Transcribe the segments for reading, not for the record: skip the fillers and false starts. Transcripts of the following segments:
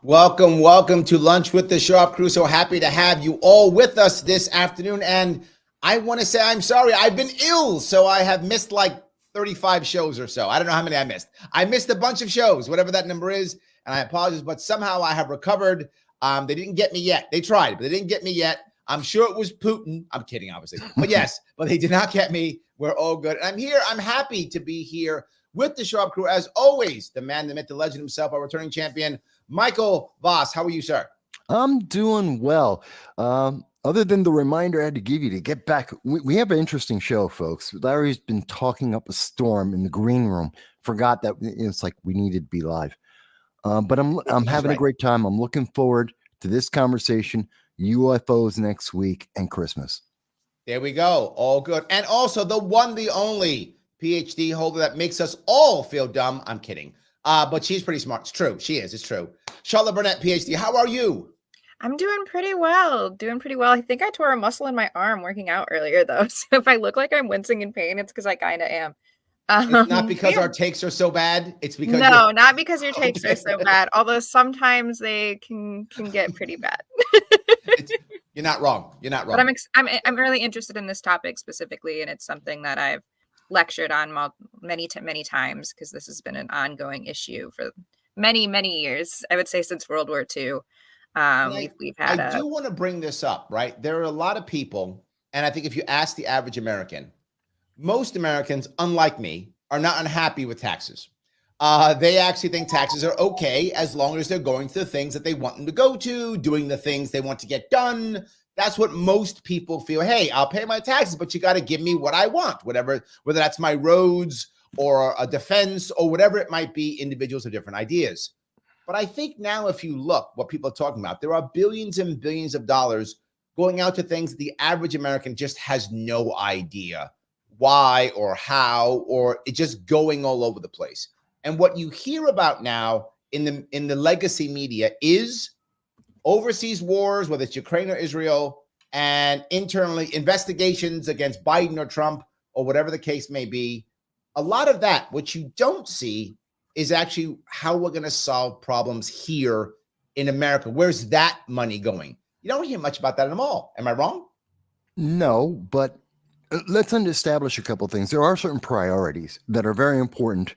Welcome to Lunch with the Sharpe Crew. So happy to have you all with us this afternoon. And I want to say I'm sorry. I've been ill, so I have missed like 35 shows or so. I don't know how many I missed. I missed a bunch of shows, whatever that number is, and I apologize, but somehow I have recovered. They didn't get me yet. They tried, but they didn't get me yet. I'm sure it was Putin. I'm kidding, obviously. But yes, but they did not get me. We're all good. And I'm here. I'm happy to be here with the Sharpe Crew. As always, the man, the myth, the legend himself, our returning champion, Michael Vass. How are you, sir? I'm doing well. Other than the reminder I had to give you to get back, we have an interesting show, folks. Larry's been talking up a storm in the green room. Forgot that it's like we needed to be live. But I'm having a great time. I'm looking forward to this conversation, UFOs next week, and Christmas. There we go. All good. And also the one, the only PhD holder that makes us all feel dumb. I'm kidding. But she's pretty smart. It's true. She is. It's true. Charla Burnett, PhD. How are you? I'm doing pretty well. I think I tore a muscle in my arm working out earlier, though. So if I look like I'm wincing in pain, it's because I kind of am. It's not because our takes are so bad. It's because not because your takes are so bad. Although sometimes they can get pretty bad. You're not wrong. But I'm really interested in this topic specifically, and it's something that I've lectured on many times because this has been an ongoing issue for many years. I would say since World War II. We've had. I do want to bring this up, right? There are a lot of people, and I think if you ask the average American, most Americans, unlike me, are not unhappy with taxes. They actually think taxes are okay as long as they're going to the things that they want them to go to, doing the things they want to get done. That's what most people feel. Hey, I'll pay my taxes, but you got to give me what I want, whether that's my roads or a defense or whatever it might be. Individuals have different ideas. But I think now if you look what people are talking about, there are billions and billions of dollars going out to things the average American just has no idea why or how, or it's just going all over the place. And what you hear about now in the legacy media is overseas wars, whether it's Ukraine or Israel, and internally investigations against Biden or Trump or whatever the case may be. A lot of that, what you don't see is actually how we're going to solve problems here in America. Where's that money going? You don't hear much about that at all. Am I wrong? No, but let's establish a couple of things. There are certain priorities that are very important,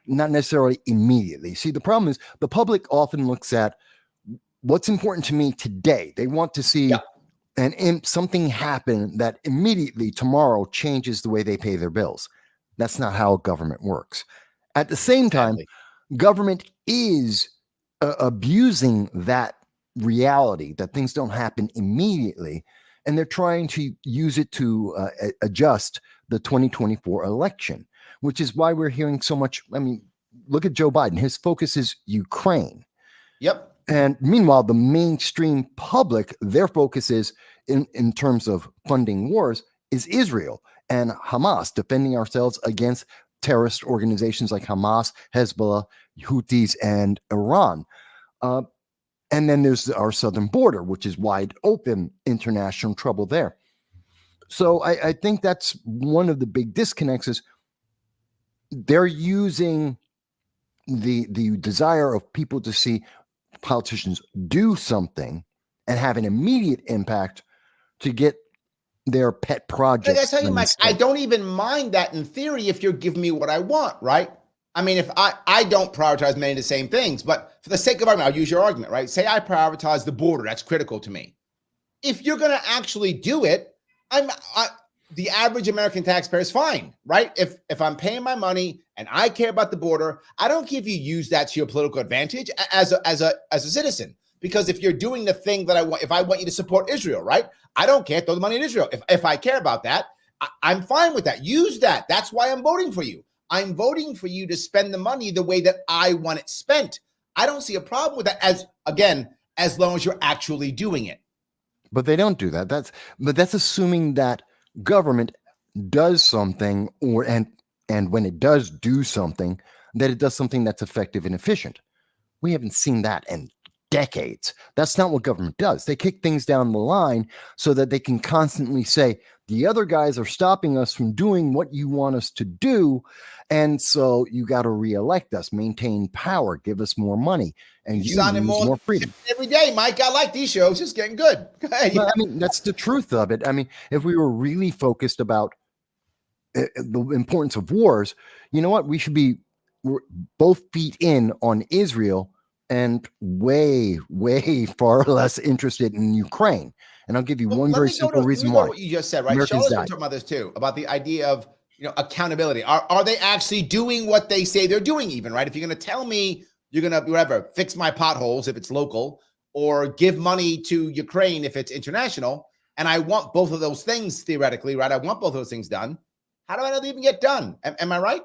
not necessarily immediately. See, the problem is the public often looks at what's important to me today. They want to see something happen that immediately tomorrow changes the way they pay their bills. That's not how government works. At the same time, government is abusing that reality that things don't happen immediately, and they're trying to use it to adjust the 2024 election, which is why we're hearing so much. I mean, look at Joe Biden. His focus is Ukraine. Yep. And meanwhile, the mainstream public, their focus is in terms of funding wars is Israel and Hamas, defending ourselves against terrorist organizations like Hamas, Hezbollah, Houthis, and Iran. And then there's our southern border, which is wide open international trouble there. So I think that's one of the big disconnects is they're using the desire of people to see politicians do something and have an immediate impact to get their pet projects. I tell you, Mike, I don't even mind that in theory if you're giving me what I want, right? I mean, if I don't prioritize many of the same things, but for the sake of argument, I'll use your argument, right? Say I prioritize the border. That's critical to me. If you're going to actually do it, the average American taxpayer is fine, right? If I'm paying my money and I care about the border, I don't care if you use that to your political advantage as a citizen. Because if you're doing the thing that I want, if I want you to support Israel, right? I don't care. Throw the money in Israel. If I care about that, I'm fine with that. Use that. That's why I'm voting for you. I'm voting for you to spend the money the way that I want it spent. I don't see a problem with that as long as you're actually doing it. But they don't do that. That's assuming that government does something and when it does do something, that it does something that's effective and efficient. We haven't seen that in decades. That's not what government does. They kick things down the line so that they can constantly say, The other guys are stopping us from doing what you want us to do. And so you got to reelect us, maintain power, give us more money, and you sounding lose more freedom. Every day, Mike. I like these shows. It's getting good. Well, I mean, that's the truth of it. I mean, if we were really focused about the importance of wars, you know what? We're both feet in on Israel and way, way far less interested in Ukraine. And I'll give you one very simple reason why. What you just said, right? Americans Charla's been talking about this too, about the idea of accountability. Are they actually doing what they say they're doing? Even right? If you're going to tell me you're going to whatever fix my potholes if it's local, or give money to Ukraine if it's international, and I want both of those things theoretically, right? I want both of those things done. How do I know they even get done? Am I right?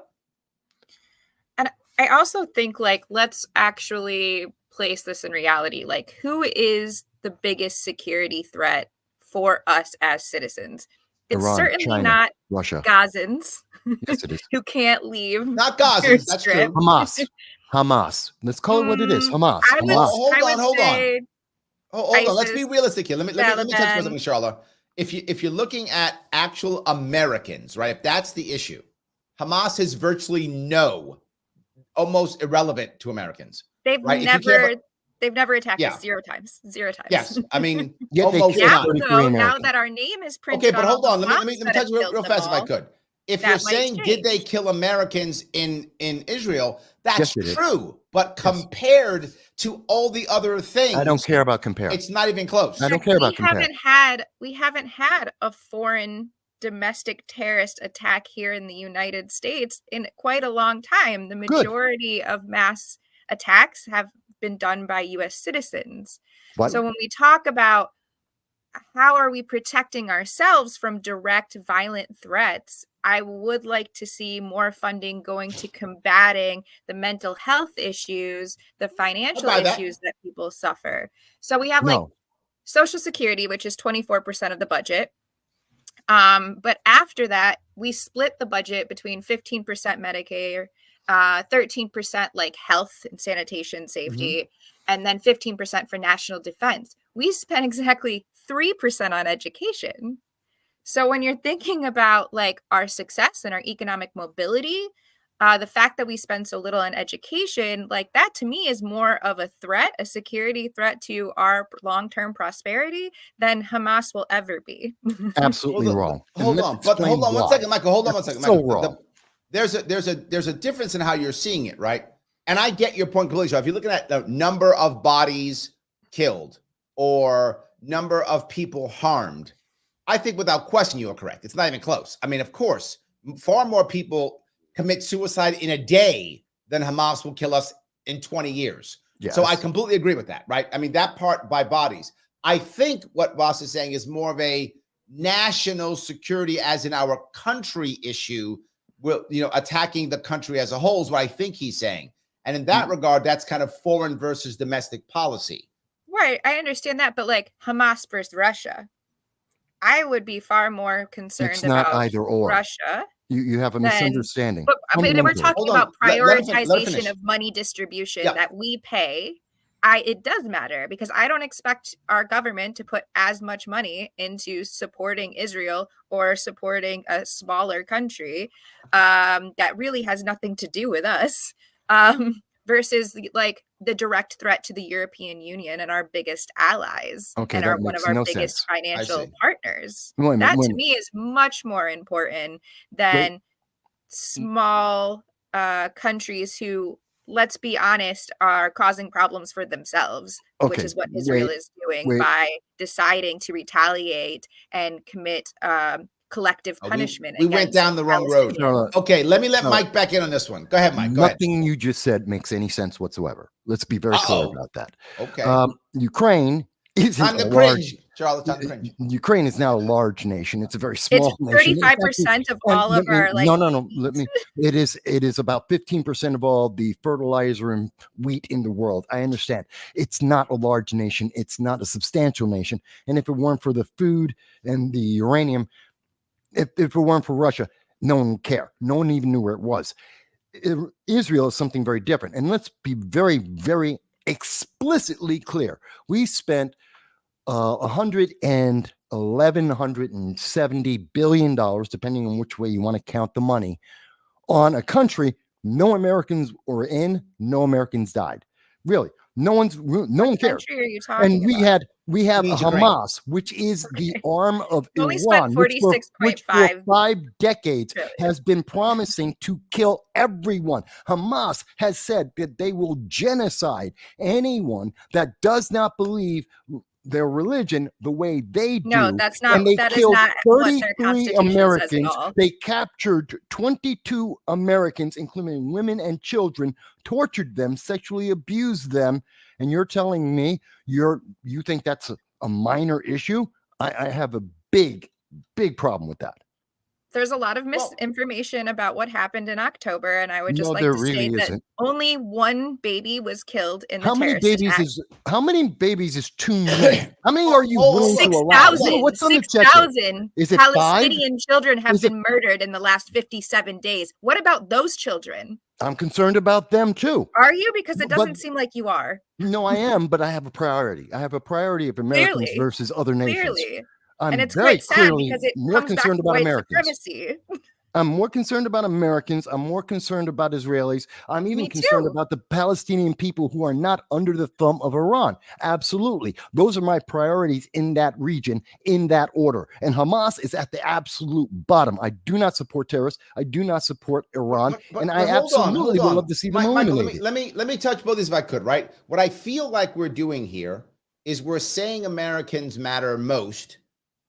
And I also think, like, let's actually place this in reality. Like, who is the biggest security threat for us as citizens? It's Iran, certainly China, not Russia. Gazans Yes, it is. who can't leave. Not Gazans. That's true. Hamas. Let's call it what it is. Hamas. Hold on. Hold on. Let's be realistic here. Let me touch for something, Charla. If you're looking at actual Americans, right? If that's the issue, Hamas is virtually almost irrelevant to Americans. They've never attacked us zero times. Yes, I mean, almost now that our name is printed. Okay, but hold on. Let me touch real fast if I could. If you're saying, did they kill Americans in Israel? That's true. But compared to all the other things, I don't care about comparing. It's not even close. I don't care about comparing. We haven't had a foreign domestic terrorist attack here in the United States in quite a long time. The majority of mass attacks have been done by U.S. citizens. What? So when we talk about how are we protecting ourselves from direct violent threats, I would like to see more funding going to combating the mental health issues, the financial issues that people suffer. So we have like Social Security, which is 24% of the budget. But after that, we split the budget between 15% Medicare, 13% like health and sanitation safety, and then 15% for national defense. We spent exactly 3% on education. So when you're thinking about like our success and our economic mobility, the fact that we spend so little on education, like that to me is more of a threat, a security threat to our long-term prosperity than Hamas will ever be. Absolutely wrong. Hold on one second, Michael. Hold on one second, Michael. So wrong. There's a difference in how you're seeing it, right? And I get your point completely. So if you're looking at the number of bodies killed or number of people harmed, I think without question you are correct. It's not even close. I mean, of course, far more people commit suicide in a day than Hamas will kill us in 20 years. Yes. So I completely agree with that, right? I mean, that part by bodies. I think what Vass is saying is more of a national security as in our country issue, attacking the country as a whole is what I think he's saying. And in that regard, that's kind of foreign versus domestic policy. Right. I understand that. But like Hamas versus Russia, I would be far more concerned about either or. Russia. You have a misunderstanding. But we're talking about prioritization of money distribution that we pay. It does matter because I don't expect our government to put as much money into supporting Israel or supporting a smaller country that really has nothing to do with us versus like the direct threat to the European Union and our biggest allies and one of our biggest financial partners. That to me is much more important than small countries who, let's be honest, are causing problems for themselves, which is what Israel is doing by deciding to retaliate and commit collective punishment. We went down the wrong road. Okay, let Mike back in on this one. Go ahead, Mike. Nothing you just said makes any sense whatsoever. Let's be very clear about that. Okay. Ukraine isn't time to cringe. Charles, time to cringe. Ukraine is not a large nation. It's a very small nation. 35% of all of our No. It is about 15% of all the fertilizer and wheat in the world. I understand. It's not a large nation. It's not a substantial nation. And if it weren't for the food and the uranium, if it weren't for Russia, no one would care. No one even knew where it was. Israel is something very different. And let's be very, very explicitly clear. We spent $170 billion, depending on which way you want to count the money, on a country no Americans were in, no Americans died. Really, no one cares. Country are you And talking we have Means Ukraine. Hamas, which is the arm of We only Iran, spent which for 46.5 5 decades billion. has been promising to kill everyone. Hamas has said that they will genocide anyone that does not believe their religion the way they do. No, that's not. And they That is killed not what their 33 constitution says at Americans. all. They captured 22 Americans, including women and children, tortured them, sexually abused them. And you're telling me you think that's a minor issue? I have a big problem with that. There's a lot of misinformation about what happened in October, and I would just No, like there to really say that isn't. only one baby was killed in the How many terrorist babies attack. how many babies is too many? How many are you Oh, willing to allow? 6,000. What's on the checklist? 6,000 Is it 5? Palestinian children have Is it- been murdered in the last 57 days. What about those children? I'm concerned about them too. Are you? Because it But- doesn't seem like you are. No, I am, but I have a priority. I have a priority of Americans Clearly. versus other nations. Clearly. I'm And it's very quite sad clearly because it more comes back concerned to about white Americans. supremacy. I'm more concerned about Americans. I'm more concerned about Israelis. I'm even Me concerned too. about the Palestinian people who are not under the thumb of Iran. Absolutely. Those are my priorities in that region, in that order. And Hamas is at the absolute bottom. I do not support terrorists. I do not support Iran. And I absolutely would love to see them Michael, eliminated. let me touch both these if I could, right? What I feel like we're doing here is we're saying Americans matter most,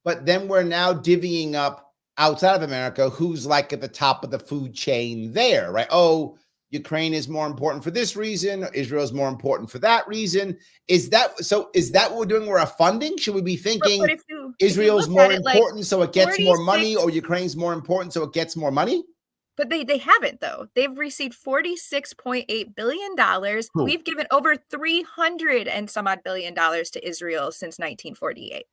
but then we're now divvying up outside of America who's like at the top of the food chain there, right? Oh, Ukraine is more important for this reason, Israel is more important for that reason. Is that what we're doing? We're funding? Should we be thinking But if Israel's look more at it, like, important so it gets more money, 46 or Ukraine's more important so it gets more money? But they haven't, though. They've received $46.8 billion. Cool. We've given over 300 and some odd $billion to Israel since 1948.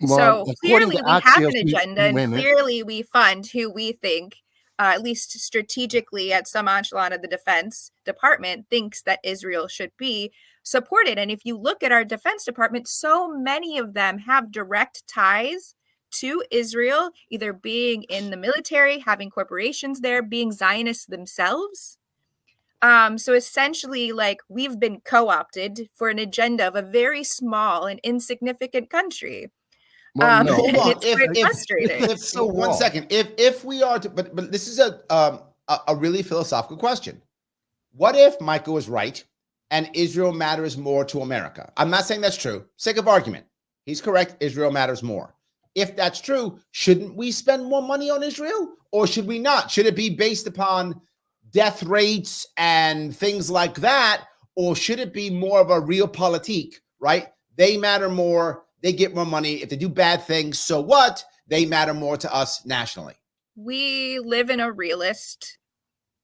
Well, So according clearly to we have Axios, an agenda, and wait a minute. clearly we fund who we think, at least strategically at some echelon of the Defense Department, thinks that Israel should be supported. And if you look at our Defense Department, so many of them have direct ties to Israel, either being in the military, having corporations there, being Zionists themselves. So essentially, like, we've been co-opted for an agenda of a very small and insignificant country. Well, no. Hold on. It's quite frustrating. So One wrong. second. If we are to, but this is a really philosophical question. What if Michael is right and Israel matters more to America? I'm not saying that's true. Sake of argument, he's correct. Israel matters more. If that's true, shouldn't we spend more money on Israel, or should we not? Should it be based upon death rates and things like that, or should it be more of a realpolitik? Right? They matter more. They get more money. If they do bad things, so what? They matter more to us nationally. We live in a realist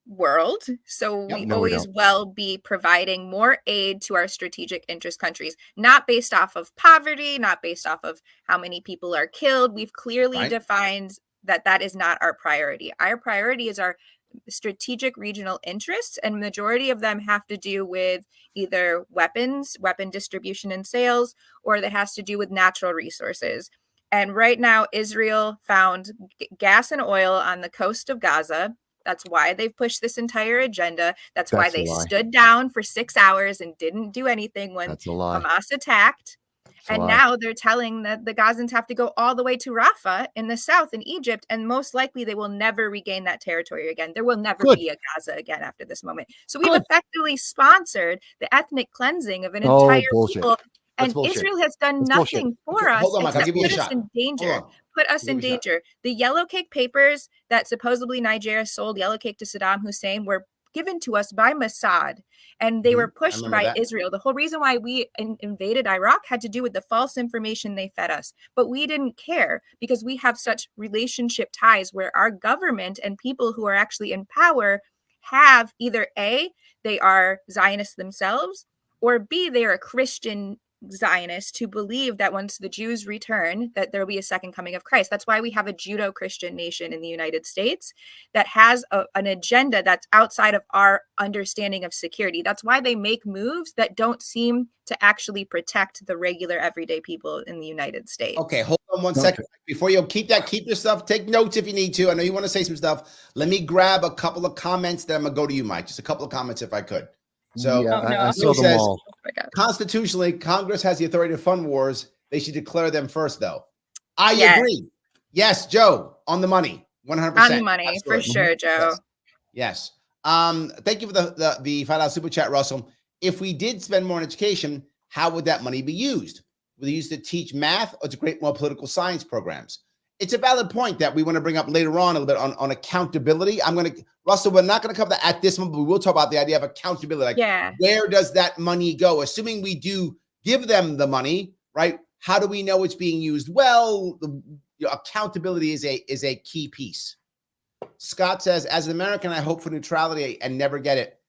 world, so Yep. we No, we always don't. will be providing more aid to our strategic interest countries, not based off of poverty, not based off of how many people are killed. We've clearly Right. defined that that is not our priority. Our priority is our strategic regional interests, and majority of them have to do with either weapons, weapon distribution and sales, or that has to do with natural resources. And right now, Israel found gas and oil on the coast of Gaza. That's why they've pushed this entire agenda. That's why That's a they lie. stood down for 6 hours and didn't do anything when That's a lie. Hamas attacked. That's a And lie. now they're telling that the Gazans have to go all the way to Rafah in the south in Egypt, and most likely they will never regain that territory again. There will never Good. be a Gaza again after this moment. So we've Good. effectively sponsored the ethnic cleansing of an Oh, entire bullshit. people. That's And bullshit. Israel has done That's bullshit. nothing for Okay, us hold on, Mike. I'll except give you a put us shot. in danger. Hold on. Put us I'll in give you a shot. danger. The yellow cake papers that supposedly Nigeria sold yellow cake to Saddam Hussein were given to us by Mossad, and they were pushed remember by that. Israel. The whole reason why we invaded Iraq had to do with the false information they fed us, but we didn't care because we have such relationship ties where our government and people who are actually in power have either A, they are Zionists themselves, or B, they are Christian Zionists to believe that once the Jews return, that there will be a second coming of Christ. That's why we have a Judeo-Christian nation in the United States that has an agenda that's outside of our understanding of security. That's why they make moves that don't seem to actually protect the regular everyday people in the United States. Okay, hold on one second. Before you keep your stuff, take notes if you need to. I know you want to say some stuff. Let me grab a couple of comments, then I'm going to go to you, Mike. Just a couple of comments if I could. So yeah, I saw them all. Constitutionally, Congress has the authority to fund wars. They should declare them first, though. I agree. Yes, Joe, on the money, 100%. On the money, for sure, Joe. Yes. Thank you for the $5 super chat, Russell. If we did spend more on education, how would that money be used? Would they use to teach math or to create more political science programs? It's a valid point that we want to bring up later on a little bit on accountability. Russell, we're not going to cover that at this moment, but we will talk about the idea of accountability. Like, where does that money go? Assuming we do give them the money, right? How do we know it's being used well? Accountability is a key piece. Scott says, as an American, I hope for neutrality and never get it.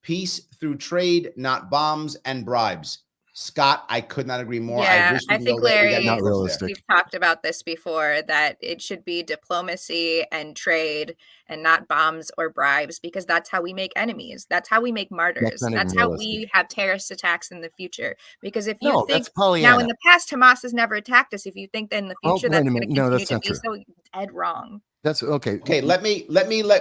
Peace through trade, not bombs and bribes. Scott, I could not agree more. Yeah, I think, Larry, not realistic. We've talked about this before, that it should be diplomacy and trade and not bombs or bribes, because that's how we make enemies. That's how we make martyrs. That's how we have terrorist attacks in the future. Because if you think now in the past, Hamas has never attacked us, if you think that in the future that's going to continue to be so, dead wrong. That's okay. Okay, let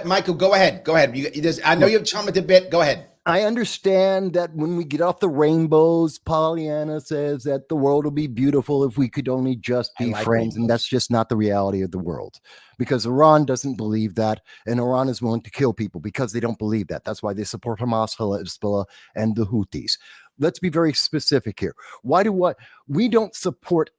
Michael go ahead. Go ahead. I know you're chumming a bit. Go ahead. I understand that when we get off the rainbows, Pollyanna says that the world will be beautiful if we could only just be friends. And that's just not the reality of the world, because Iran doesn't believe that. And Iran is willing to kill people because they don't believe that. That's why they support Hamas, Hezbollah, and the Houthis. Let's be very specific here. We don't support.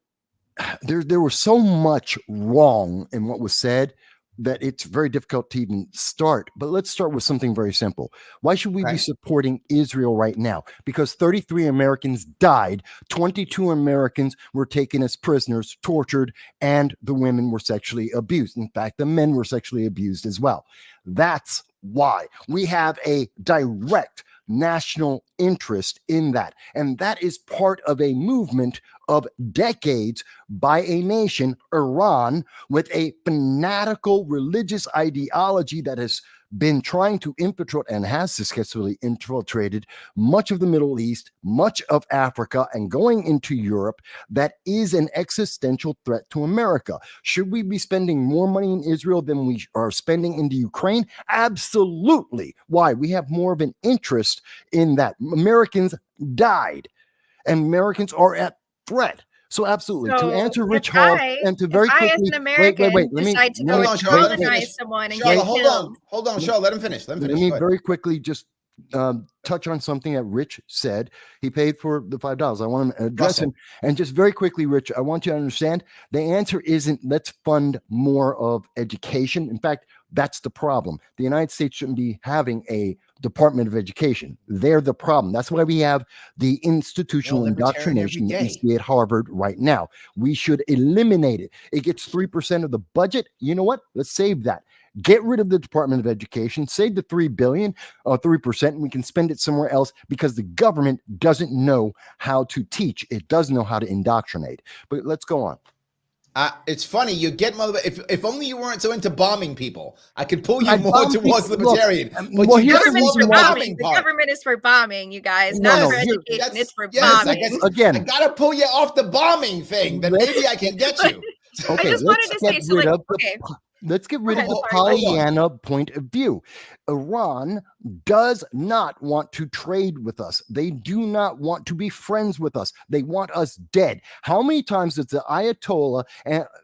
There was so much wrong in what was said that it's very difficult to even start. But let's start with something very simple. Why should we be supporting Israel right now? Because 33 Americans died, 22 Americans were taken as prisoners, tortured, and the women were sexually abused. In fact, the men were sexually abused as well. That's why we have a direct national interest in that. And that is part of a movement of decades by a nation, Iran, with a fanatical religious ideology that has been trying to infiltrate and has successfully infiltrated much of the Middle East, much of Africa, and going into Europe. That is an existential threat to America. Should we be spending more money in Israel than we are spending into Ukraine? Absolutely. Why? We have more of an interest in that. Americans died, and Americans are at threat. So absolutely, to answer Rich Hall and to very quickly, as an American, decide to go and colonize someone and get killed. Hold on, Charla, let him finish. Let me very quickly just touch on something that Rich said. He paid for the $5. I want to address him. And just very quickly, Rich, I want you to understand the answer isn't let's fund more of education. In fact, that's the problem. The United States shouldn't be having a Department of Education. They're the problem. That's why we have the institutional indoctrination that we see at Harvard right now. We should eliminate it. It gets 3% of the budget. You know what? Let's save that. Get rid of the Department of Education, save the $3 billion or 3%, and we can spend it somewhere else, because the government doesn't know how to teach. It doesn't know how to indoctrinate. But let's go on. It's funny. You get if only you weren't so into bombing people, I could pull you more towards libertarian. But the government is for bombing, you guys, not for education. It's for bombing. I gotta pull you off the bombing thing. Then maybe I can get you. Okay, I just wanted to say let's get rid of the Pollyanna point of view. Iran does not want to trade with us. They do not want to be friends with us. They want us dead. How many times does the Ayatollah,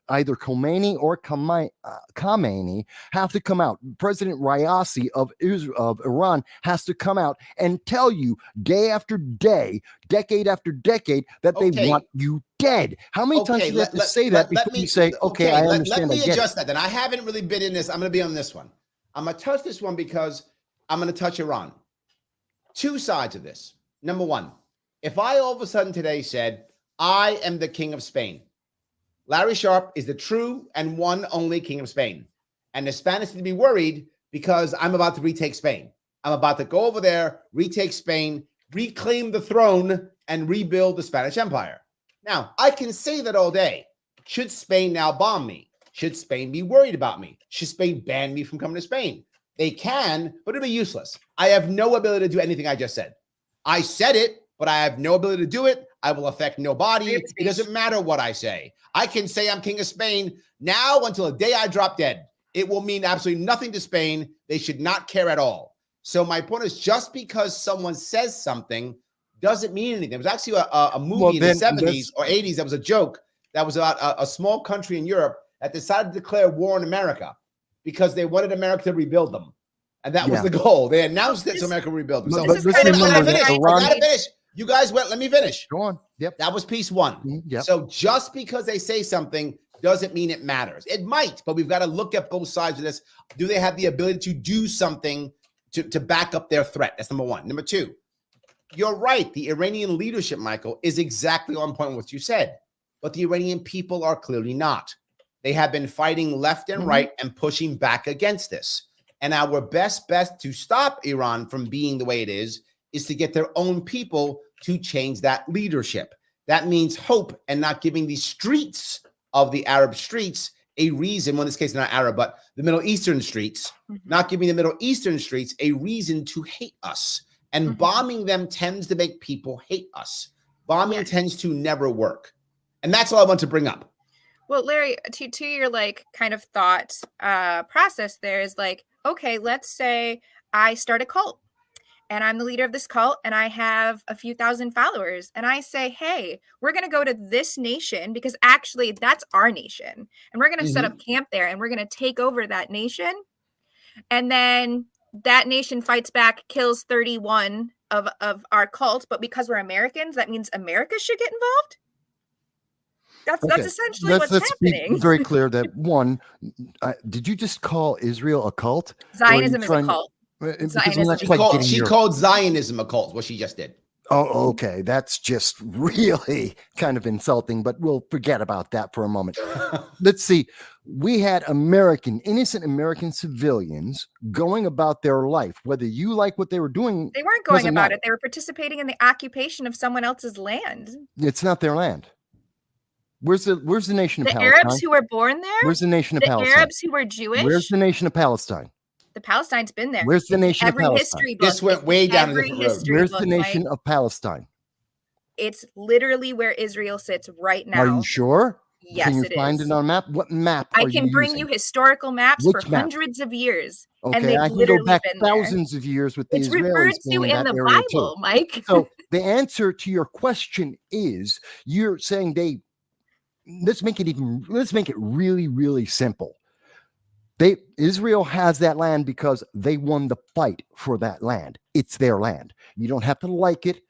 either Khomeini or Khamenei, have to come out? President Raisi of Iran has to come out and tell you day after day, decade after decade, that they want you dead. How many times do you have to say that before you say, okay, I understand? Let me adjust that. Then I haven't really been in this. I'm going to be on this one. I'm going to touch this one because I'm going to touch Iran. Two sides of this. Number one, if I all of a sudden today said, I am the king of Spain, Larry Sharpe is the true and one only king of Spain. And the Spanish need to be worried because I'm about to retake Spain. I'm about to go over there, retake Spain, reclaim the throne, and rebuild the Spanish Empire. Now, I can say that all day. Should Spain now bomb me? Should Spain be worried about me? Should Spain ban me from coming to Spain? They can, but it'll be useless. I have no ability to do anything I just said. I said it, but I have no ability to do it. I will affect nobody. It doesn't matter what I say. I can say I'm king of Spain now until the day I drop dead. It will mean absolutely nothing to Spain. They should not care at all. So my point is, just because someone says something doesn't mean anything. There was actually a movie in the 70s or 80s that was a joke that was about a small country in Europe that decided to declare war on America because they wanted America to rebuild them. And that was the goal. They announced it so America would rebuild them. So I gotta finish. You guys went, let me finish. Go on. Yep. That was piece one. Yep. So just because they say something doesn't mean it matters. It might, but we've got to look at both sides of this. Do they have the ability to do something to back up their threat? That's number one. Number two, you're right. The Iranian leadership, Michael, is exactly on point with what you said. But the Iranian people are clearly not. They have been fighting left and right and pushing back against this. And our best bet to stop Iran from being the way it is to get their own people to change that leadership. That means hope and not giving the streets of the Arab streets a reason, well, in this case, not Arab, but the Middle Eastern streets, not giving the Middle Eastern streets a reason to hate us. And bombing them tends to make people hate us. Bombing tends to never work. And that's all I want to bring up. Well, Larry, to your like kind of thought process there is like, okay, let's say I start a cult and I'm the leader of this cult and I have a few thousand followers and I say, hey, we're going to go to this nation because actually that's our nation and we're going to set up camp there and we're going to take over that nation. And then that nation fights back, kills 31 of our cult. But because we're Americans, that means America should get involved. That's essentially what's happening. Be very clear that one, did you just call Israel a cult? Zionism is a cult. She called Zionism a cult, what she just did. Oh, okay. That's just really kind of insulting, but we'll forget about that for a moment. Let's see. We had innocent American civilians going about their life, whether you like what they were doing. They weren't going about it. They were participating in the occupation of someone else's land. It's not their land. Where's the nation of Palestine? The Arabs who were born there? Where's the nation of Palestine? The Arabs who were Jewish? Where's the nation of Palestine? The Palestine's been there. Where's the nation of Palestine? This went way down in the road. Where's the nation of Palestine? It's literally where Israel sits right now. Are you sure? Yes, can you find it on a map? What map? I can bring you historical maps for hundreds of years. Okay, and they've I can literally go back been thousands of years with the Israelis. It's referred to in the Bible, Mike. So the answer to your question is you're saying let's make it really, really simple. Israel has that land because they won the fight for that land. It's their land. You don't have to like it.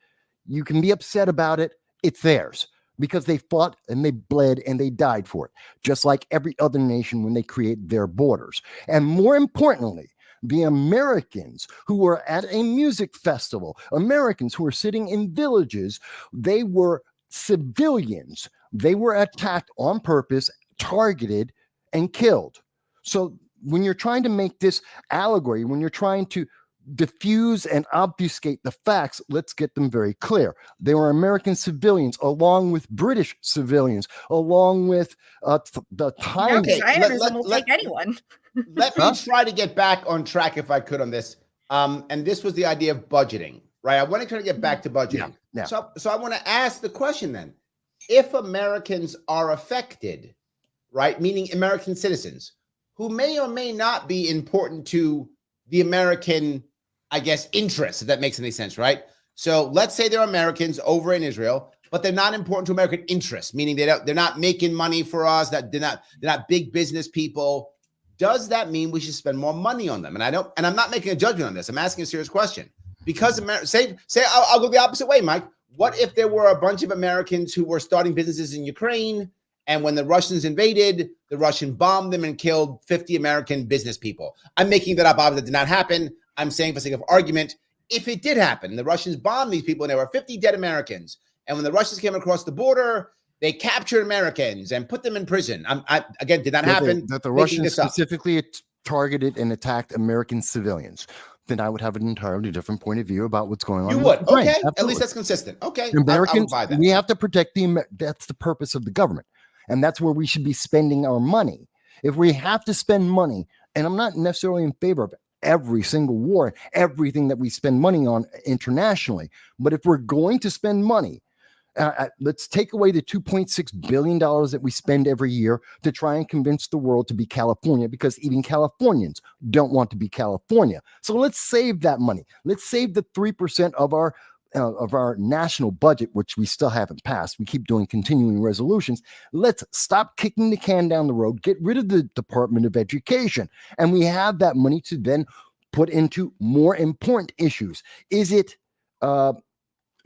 You can be upset about it. It's theirs because they fought and they bled and they died for it, just like every other nation when they create their borders. And more importantly, the Americans who were at a music festival, Americans who were sitting in villages, they were civilians. They were attacked on purpose, targeted, and killed. So when you're trying to make this allegory, when you're trying to diffuse and obfuscate the facts, let's get them very clear. They were American civilians, along with British civilians, along with the time. Okay, Zionism will take anyone. Let me try to get back on track if I could on this. And this was the idea of budgeting, right? I want to try to get back to budgeting. Yeah. So I want to ask the question then. If Americans are affected, right, meaning American citizens, who may or may not be important to the American, I guess, interests, if that makes any sense, right? So let's say they're Americans over in Israel, but they're not important to American interests, meaning they're not making money for us, that they're not big business people. Does that mean we should spend more money on them? And I'm not making a judgment on this. I'm asking a serious question. Because I'll go the opposite way, Mike. What if there were a bunch of Americans who were starting businesses in Ukraine, and when the Russians invaded, the Russians bombed them and killed 50 American business people? I'm making that up. Obviously, that did not happen. I'm saying for sake of argument, if it did happen, the Russians bombed these people and there were 50 dead Americans. And when the Russians came across the border, they captured Americans and put them in prison. Again, did not happen. That the Russians specifically targeted and attacked American civilians. then I would have an entirely different point of view about what's going on. You in would. Ukraine. Okay. At Absolutely. least that's consistent. Okay. I Americans, would buy that. we have to protect that's the purpose of the government. And that's where we should be spending our money. If we have to spend money, and I'm not necessarily in favor of every single war, everything that we spend money on internationally, but if we're going to spend money, let's take away the $2.6 billion that we spend every year to try and convince the world to be California, because even Californians don't want to be California. So let's save that money. Let's save the 3% of our national budget, which we still haven't passed. We keep doing continuing resolutions. Let's stop kicking the can down the road, get rid of the Department of Education, and we have that money to then put into more important issues. Is it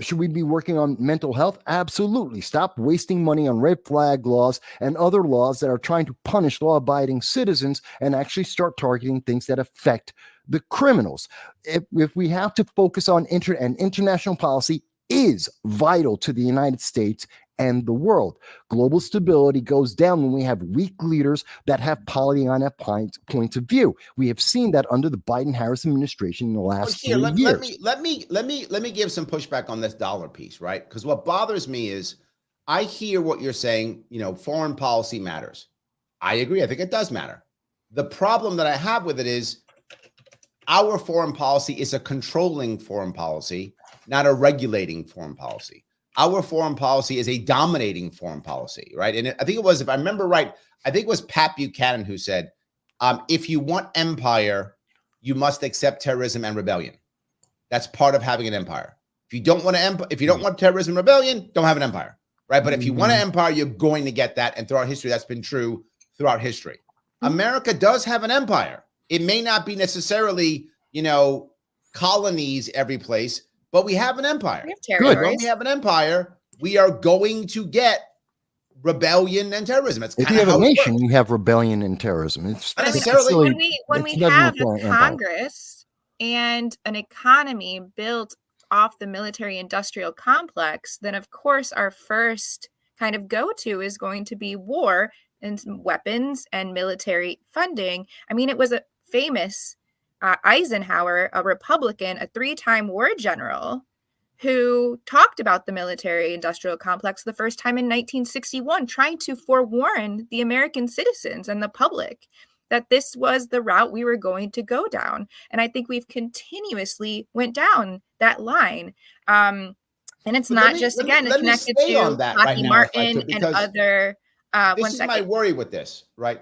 should we be working on mental health? Absolutely. Stop wasting money on red flag laws and other laws that are trying to punish law-abiding citizens, and actually start targeting things that affect the criminals. If we have to focus on international policy is vital to the United States and the world. Global stability goes down when we have weak leaders that have Pollyanna points of view. We have seen that under the Biden-Harris administration in the last 3 years. Let me give some pushback on this dollar piece, right? Because what bothers me is I hear what you're saying, foreign policy matters. I agree. I think it does matter. The problem that I have with it is our foreign policy is a controlling foreign policy, not a regulating foreign policy. Our foreign policy is a dominating foreign policy, right? And I think it was, if I remember right, I think it was Pat Buchanan who said, if you want empire, you must accept terrorism and rebellion. That's part of having an empire. If you don't want terrorism and rebellion, don't have an empire, right? But if you want an empire, you're going to get that. And throughout history, that's been true throughout history. America does have an empire. It may not be necessarily, colonies every place, but we have an empire. We have territories. When we have an empire, we are going to get rebellion and terrorism. If you have a nation, you have rebellion and terrorism. It's but necessarily when we have a Congress and an economy built off the military-industrial complex, then of course our first kind of go-to is going to be war and weapons and military funding. I mean, it was a famous Eisenhower, a Republican, a 3-time war general, who talked about the military-industrial complex the first time in 1961, trying to forewarn the American citizens and the public that this was the route we were going to go down. And I think we've continuously went down that line. And it's not just, again, it's connected to Lockheed Martin and other... this is my worry with this, right?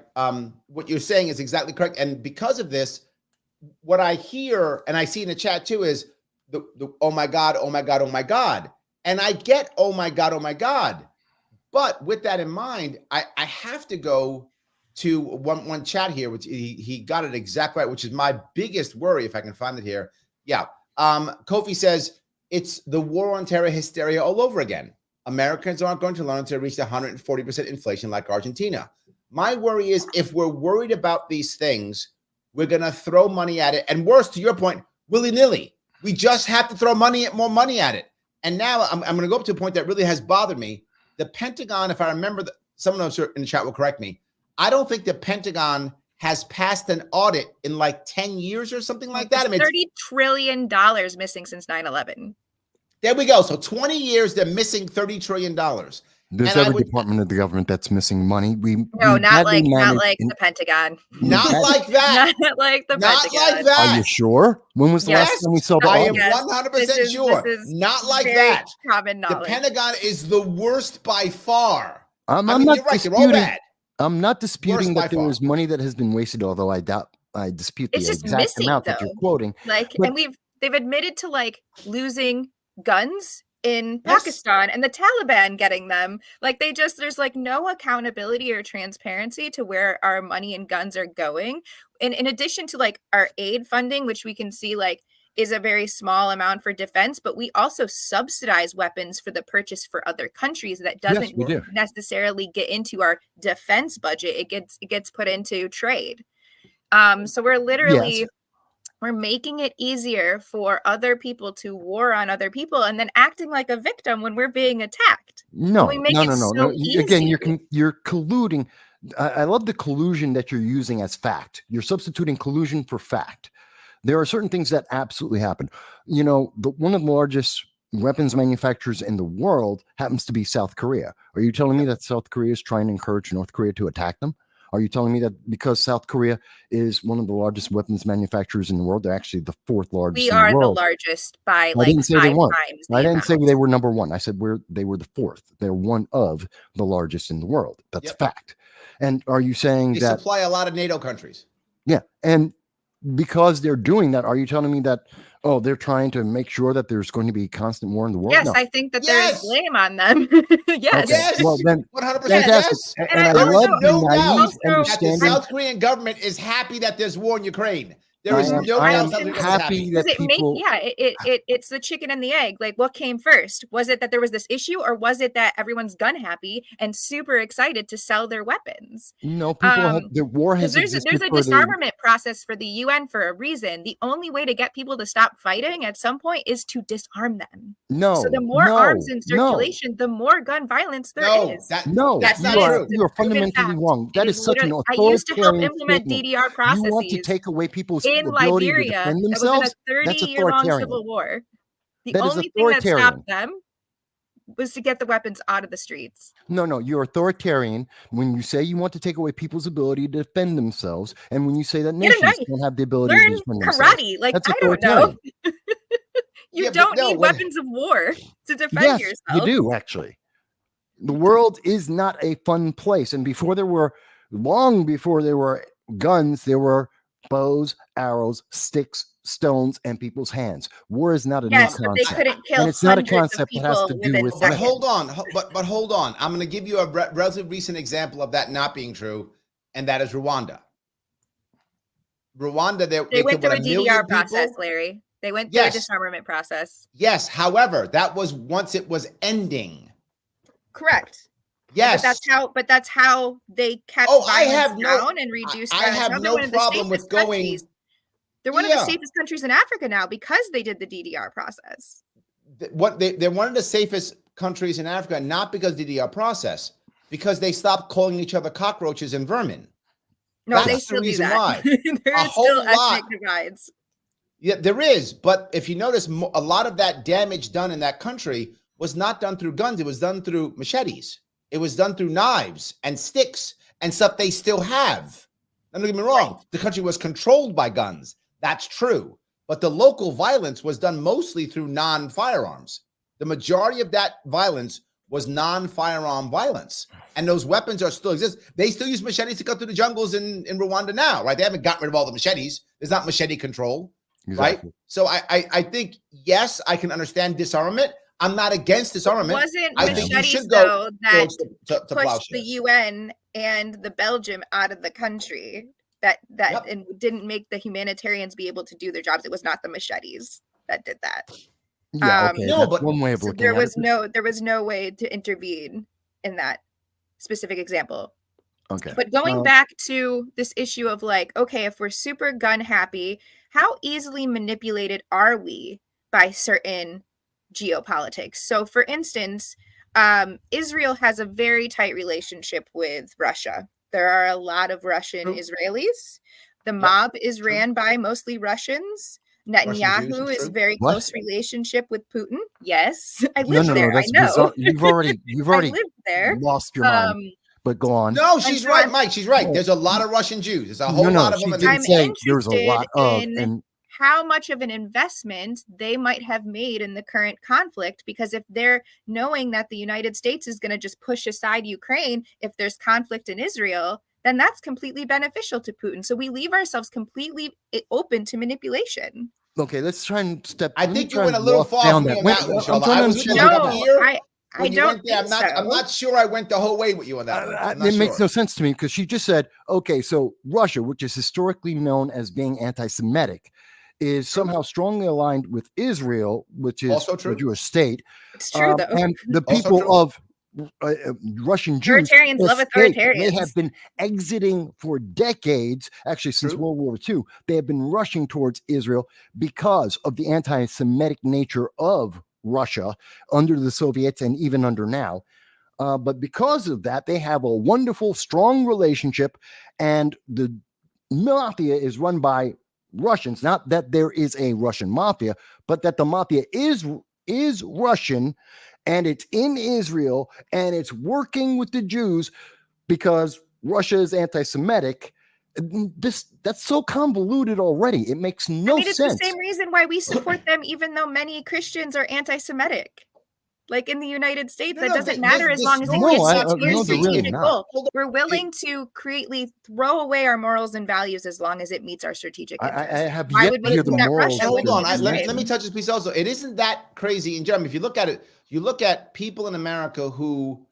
What you're saying is exactly correct. And because of this, what I hear, and I see in the chat too, is the oh my God, oh my God, oh my God. And I get, oh my God. But with that in mind, I have to go to one chat here, which he got it exactly right, which is my biggest worry, if I can find it here. Yeah. Kofi says, it's the war on terror hysteria all over again. Americans aren't going to learn to reach 140% inflation like Argentina. My worry is if we're worried about these things, we're going to throw money at it. And worse, to your point, willy-nilly. We just have to throw more money at it. And now I'm going to go up to a point that really has bothered me. The Pentagon, if I remember, someone else in the chat will correct me. I don't think the Pentagon has passed an audit in like 10 years or something like that. I mean, $30 trillion missing since 9/11. There we go. So 20 years, they're missing $30 trillion. There's every department of the government that's missing money. Not like the Pentagon. Not like that. Not like the Not Pentagon. like that. Are you sure? When was the last time we saw the I am audit? 100% sure. Not like that. Common knowledge. The Pentagon is the worst by far. I'm not you're right. They're all bad. I'm not disputing that there was money that has been wasted, although I dispute the exact amount that you're quoting. And they've admitted to losing guns in Pakistan and the Taliban getting them. There's no accountability or transparency to where our money and guns are going. And in addition to our aid funding, which we can see is a very small amount for defense, but we also subsidize weapons for the purchase for other countries that doesn't necessarily get into our defense budget. It gets put into trade. So we're literally we're making it easier for other people to war on other people and then acting like a victim when we're being attacked. No. Easy. Again, you're colluding. I love the collusion that you're using as fact. You're substituting collusion for fact. there are certain things that absolutely happen. You know, one of the largest weapons manufacturers in the world happens to be South Korea. Are you telling me that South Korea is trying to encourage North Korea to attack them? Are you telling me that because South Korea is one of the largest weapons manufacturers in the world, they're actually the fourth largest We in the are the world? largest by I like didn't say 5 they weren't. times the I didn't say amount. they were number one. I said they were the fourth. They're one of the largest in the world. That's fact. And are you saying They that supply a lot of NATO countries? Yeah, and because they're doing that, are you telling me that they're trying to make sure that there's going to be constant war in the world? Yes, No. I think that there is blame on them. Yes. Okay. Yes. Well, then 100% fantastic. yes. And I There is love no the doubt naive that the understanding. South Korean government is happy that there's war in Ukraine. There is no I doubt am South Korean government is happy that people. It's the chicken and the egg. Like, what came first? Was it that there was this issue, or was it that everyone's gun happy and super excited to sell their weapons? No, people have the war has There's existed a for disarmament process for the UN for a reason. The only way to get people to stop fighting at some point is to disarm them. So the more arms in circulation, the more gun violence there is. That's you are fundamentally wrong. That is such an authoritarian I used to help implement statement. DDR processes. You want to take away people's in ability to Liberia, defend it themselves? was in a 30-year-long civil war. The only thing that stopped them was to get the weapons out of the streets. No, you're authoritarian when you say you want to take away people's ability to defend themselves, and when you say that nations don't have the ability to defend themselves. Karate, like I don't know. You don't need weapons of war to defend yourself. You do actually. The world is not a fun place, and long before there were guns, there were bows, arrows, sticks, stones, and people's hands. War is not a new concept. But they couldn't kill and it's not a concept that has to do with. But hold on, but hold on. I'm going to give you a relatively recent example of that not being true, and that is Rwanda. Rwanda, they went through a DDR process, people. Larry. They went through a disarmament process. Yes, however, that was once it was ending. Correct. Yes, but that's how they kept violence down and reduced. I have no problem with going. Countries. They're one of the safest countries in Africa now because they did the DDR process. They're one of the safest countries in Africa, not because of the DDR process, because they stopped calling each other cockroaches and vermin. No, That's they still the reason do that. why. There's still ethnic divides. Yeah, there is. But if you notice, a lot of that damage done in that country was not done through guns. It was done through machetes. It was done through knives and sticks and stuff they still have. Don't get me wrong. Right. The country was controlled by guns. That's true. But the local violence was done mostly through non-firearms. The majority of that violence was non-firearm violence. And those weapons are still exist. They still use machetes to cut through the jungles in Rwanda now, right? They haven't gotten rid of all the machetes. There's not machete control, right? So I think, yes, I can understand disarmament. I'm not against disarmament. It wasn't machetes, though, that pushed the UN and the Belgium out of the country. That and didn't make the humanitarians be able to do their jobs. It was not the machetes that did that. Yeah, okay. No, but one way of looking there was no way to intervene in that specific example. Okay. But going back to this issue of like, okay, if we're super gun happy, how easily manipulated are we by certain geopolitics? So for instance, Israel has a very tight relationship with Russia. There are a lot of Russian Israelis. The mob is ran by mostly Russians. Netanyahu is very close relationship with Putin. Yes, I lived there. I know. Bizarre. You've already lived there. Lost your mind. But go on. No, she's right, Mike. She's right. There's a lot of Russian Jews. There's a whole lot of them. I'm interested in how much of an investment they might have made in the current conflict, because if they're knowing that the United States is going to just push aside Ukraine if there's conflict in Israel, then that's completely beneficial to Putin. So we leave ourselves completely open to manipulation. Okay, let's try and step. I think you went a little far from me on that one, Charla. I don't think so. I'm not sure I went the whole way with you on that one. It makes no sense to me, because she just said, okay, so Russia, which is historically known as being anti-Semitic, is somehow strongly aligned with Israel, which is a Jewish state. It's true, though. And the people of Russian Jews, authoritarians love authoritarians. They have been exiting for decades, actually since World War II. They have been rushing towards Israel because of the anti-Semitic nature of Russia under the Soviets and even under now. But because of that, they have a wonderful, strong relationship, and the mafia is run by Russians. Not that there is a Russian mafia, but that the mafia is Russian, and it's in Israel, and it's working with the Jews because Russia is anti-Semitic. That's so convoluted already. It makes no it's sense. the same reason why we support them, even though many Christians are anti-Semitic. Like in the United States, that doesn't matter as long as it gets to your strategic goal. We're willing to creatively throw away our morals and values as long as it meets our strategic interests. I have yet to hear the morals. Hold on, let me touch this piece also. It isn't that crazy in general. If you look at it, you look at people in America who,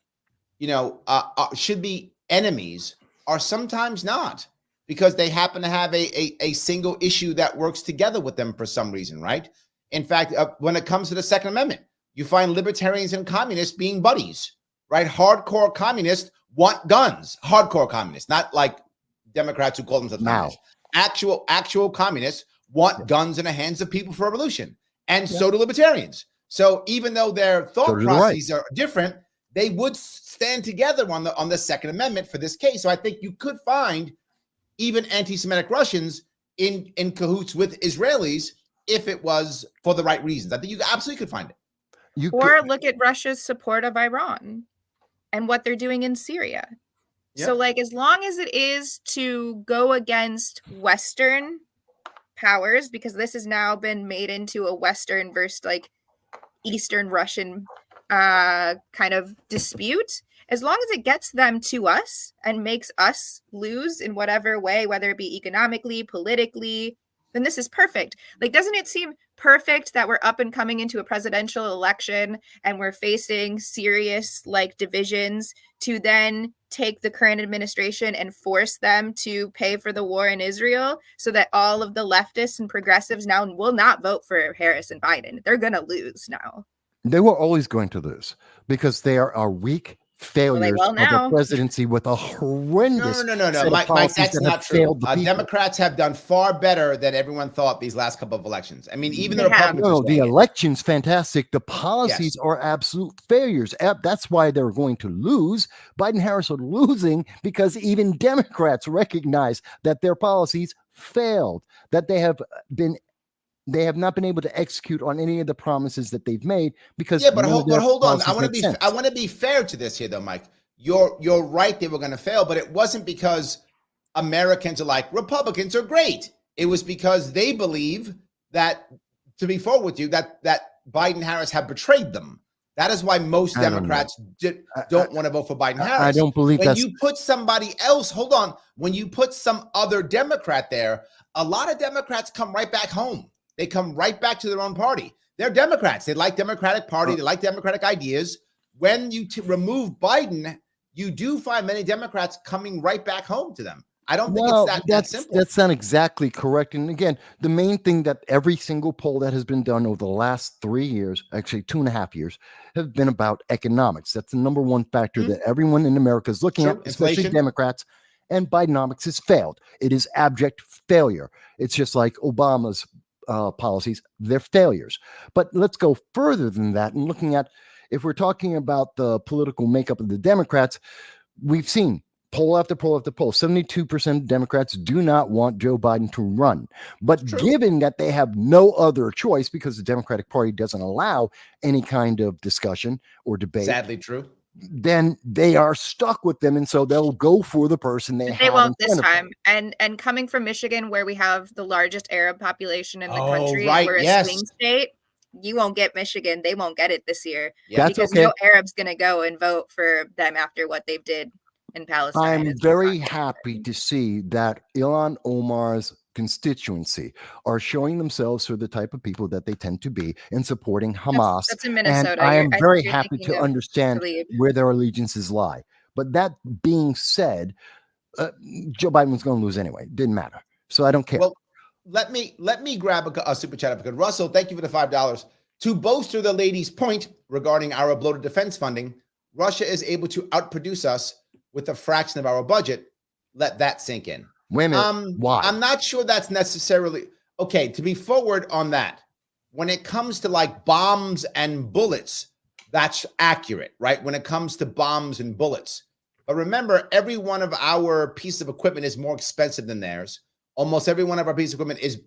should be enemies, are sometimes not, because they happen to have a single issue that works together with them for some reason, right? In fact, when it comes to the Second Amendment, you find libertarians and communists being buddies, right? Hardcore communists want guns. Hardcore communists, not like Democrats who call themselves communists. Actual communists want guns in the hands of people for revolution. And so do libertarians. So even though their thought processes are different, they would stand together on the Second Amendment for this case. So I think you could find even anti-Semitic Russians in cahoots with Israelis if it was for the right reasons. I think you absolutely could find it. Look at Russia's support of Iran and what they're doing in Syria. Yep. So as long as it is to go against Western powers, because this has now been made into a Western versus Eastern Russian kind of dispute, as long as it gets them to us and makes us lose in whatever way, whether it be economically, politically, then this is perfect. Doesn't it seem perfect that we're up and coming into a presidential election and we're facing serious divisions to then take the current administration and force them to pay for the war in Israel, so that all of the leftists and progressives now will not vote for Harris and Biden? They're going to lose now. They were always going to lose because they are weak failures of the presidency with a horrendous. No. Mike, that's not true. Democrats have done far better than everyone thought these last couple of elections. I mean, even the Republicans. The election's fantastic. The policies are absolute failures. That's why they're going to lose. Biden and Harris are losing because even Democrats recognize that their policies failed, that they have not been able to execute on any of the promises that they've made because. Yeah, but hold on. I want to be fair to this here, though, Mike. You're right. They were going to fail, but it wasn't because Americans are like Republicans are great. It was because they believe that, to be forward with you, that Biden Harris have betrayed them. That is why most Democrats don't want to vote for Biden Harris. I don't believe when you put somebody else. Hold on. When you put some other Democrat there, a lot of Democrats come right back home. They come right back to their own party. They're Democrats. They like Democratic Party. They like Democratic ideas. When you remove Biden, you do find many Democrats coming right back home to them. I don't think it's that simple. That's not exactly correct. And again, the main thing that every single poll that has been done over the last 3 years, actually 2.5 years, has been about economics. That's the number one factor that everyone in America is looking at, especially Democrats. And Bidenomics has failed. It is abject failure. It's just like Obama's policies, they're failures. But let's go further than that and looking at, if we're talking about the political makeup of the Democrats, we've seen poll after poll after poll, 72% of Democrats do not want Joe Biden to run. But given that they have no other choice because the Democratic Party doesn't allow any kind of discussion or debate. Sadly true. Then they are stuck with them, and so they'll go for the person they won't this time. And coming from Michigan, where we have the largest Arab population in the country, we're a swing state. You won't get Michigan; they won't get it this year because no Arab's going to go and vote for them after what they've did in Palestine. I'm very happy to see that Ilhan Omar's constituency are showing themselves for the type of people that they tend to be in supporting Hamas. That's in Minnesota. And I am very happy to understand where their allegiances lie. But that being said, Joe Biden was going to lose anyway. Didn't matter. So I don't care. Well, let me grab a super chat if I could. Russell, thank you for the $5. To bolster the lady's point regarding our bloated defense funding, Russia is able to outproduce us with a fraction of our budget. Let that sink in. Wait a minute. Why? I'm not sure that's necessarily okay. To be forward on that, when it comes to like bombs and bullets, that's accurate, right? When it comes to bombs and bullets. But remember, every one of our pieces of equipment is more expensive than theirs. Almost every one of our pieces of equipment is,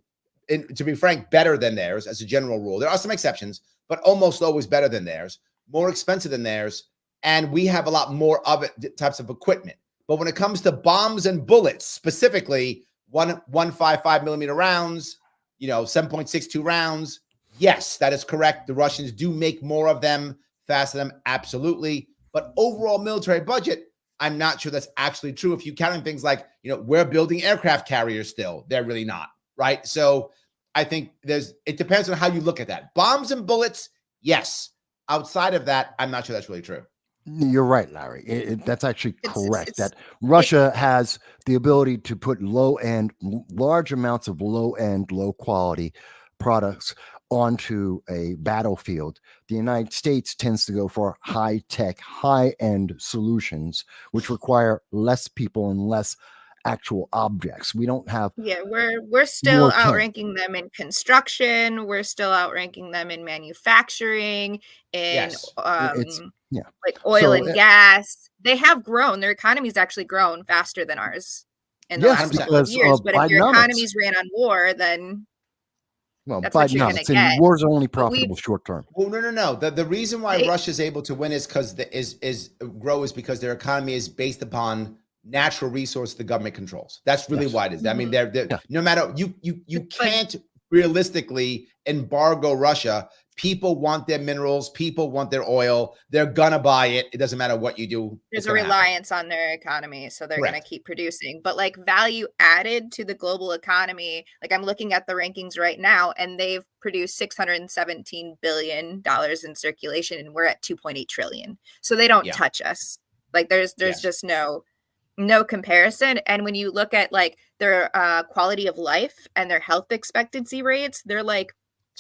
to be frank, better than theirs as a general rule. There are some exceptions, but almost always better than theirs, more expensive than theirs. And we have a lot more of it, types of equipment. But when it comes to bombs and bullets, specifically 155 millimeter rounds, 7.62 rounds, yes, that is correct. The Russians do make more of them, faster than them, absolutely. But overall military budget, I'm not sure that's actually true. If you count things like, we're building aircraft carriers still, they're really not, right? So I think it depends on how you look at that. Bombs and bullets, yes. Outside of that, I'm not sure that's really true. You're right, Larry. That's actually correct. That Russia has the ability to put large amounts of low-end, low-quality products onto a battlefield. The United States tends to go for high-tech, high-end solutions, which require less people and less actual objects. We don't have. Yeah, we're still outranking them in construction. We're still outranking them in manufacturing, in like oil and gas. They have grown. Their economy's actually grown faster than ours in the last couple of years. But if your economies ran on war, then that's what you're going to get. Wars are only profitable short term. Well, no. The reason why Russia's able to win is because is because their economy is based upon natural resource the government controls. That's really why it is. I mean, they're no matter you can't realistically embargo Russia. People want their minerals. People want their oil. They're gonna buy it. It doesn't matter what you do. There's a reliance on their economy, so they're gonna keep producing. But like value added to the global economy, like I'm looking at the rankings right now, and they've produced $617 billion in circulation, and we're at 2.8 trillion. So they don't touch us. Like there's just no comparison. And when you look at like their quality of life and their health expectancy rates, they're like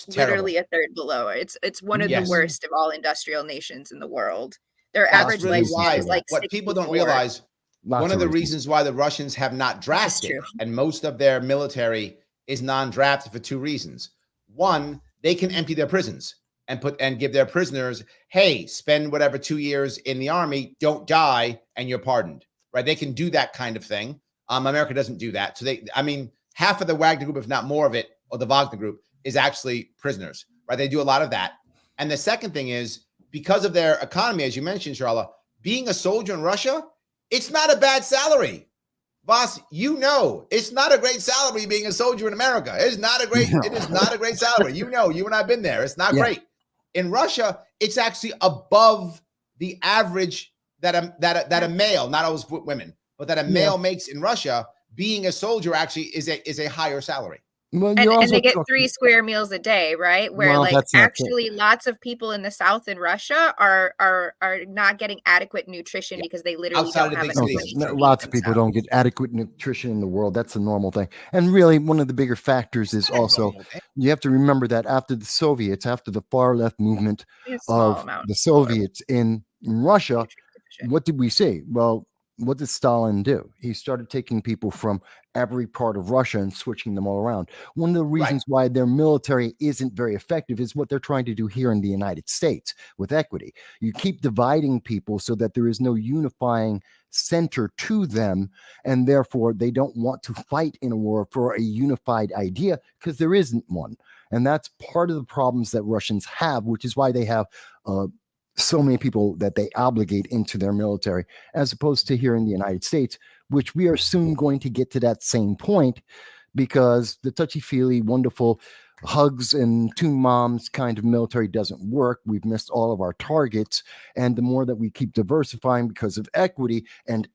literally a third below. It's one of the worst of all industrial nations in the world. Their average lifespan is like what 64. People don't realize. One of the reasons why the Russians have not drafted, and most of their military is non-drafted, for two reasons. One, they can empty their prisons and give their prisoners, hey, spend whatever 2 years in the army, don't die, and you're pardoned. Right? They can do that kind of thing. America doesn't do that. So half of the Wagner group, if not more of it, or the Wagner group, is actually prisoners. Right? They do a lot of that. And the second thing is, because of their economy, as you mentioned, Charla, being a soldier in Russia, it's not a bad salary. Vass, it's not a great salary being a soldier in America. It is not a great salary. You and I've been there. It's not great. In Russia, it's actually above the average that a male, not always women, but that a male makes in Russia. Being a soldier actually is a higher salary. Well, and they get 3 square meals a day, right? Where actually lots of people in the South in Russia are not getting adequate nutrition because they literally don't have enough. Lots of people don't get adequate nutrition in the world. That's a normal thing. And really, one of the bigger factors is also you have to remember that after the far left movement of the Soviets in Russia, what did we see? Well, what did Stalin do? He started taking people from every part of Russia and switching them all around. One of the reasons why their military isn't very effective is what they're trying to do here in the United States with equity. You keep dividing people so that there is no unifying center to them, and therefore they don't want to fight in a war for a unified idea because there isn't one. And that's part of the problems that Russians have, which is why they have so many people that they obligate into their military, as opposed to here in the United States, which we are soon going to get to that same point, because the touchy-feely, wonderful hugs and two moms kind of military doesn't work. We've missed all of our targets. And the more that we keep diversifying because of equity and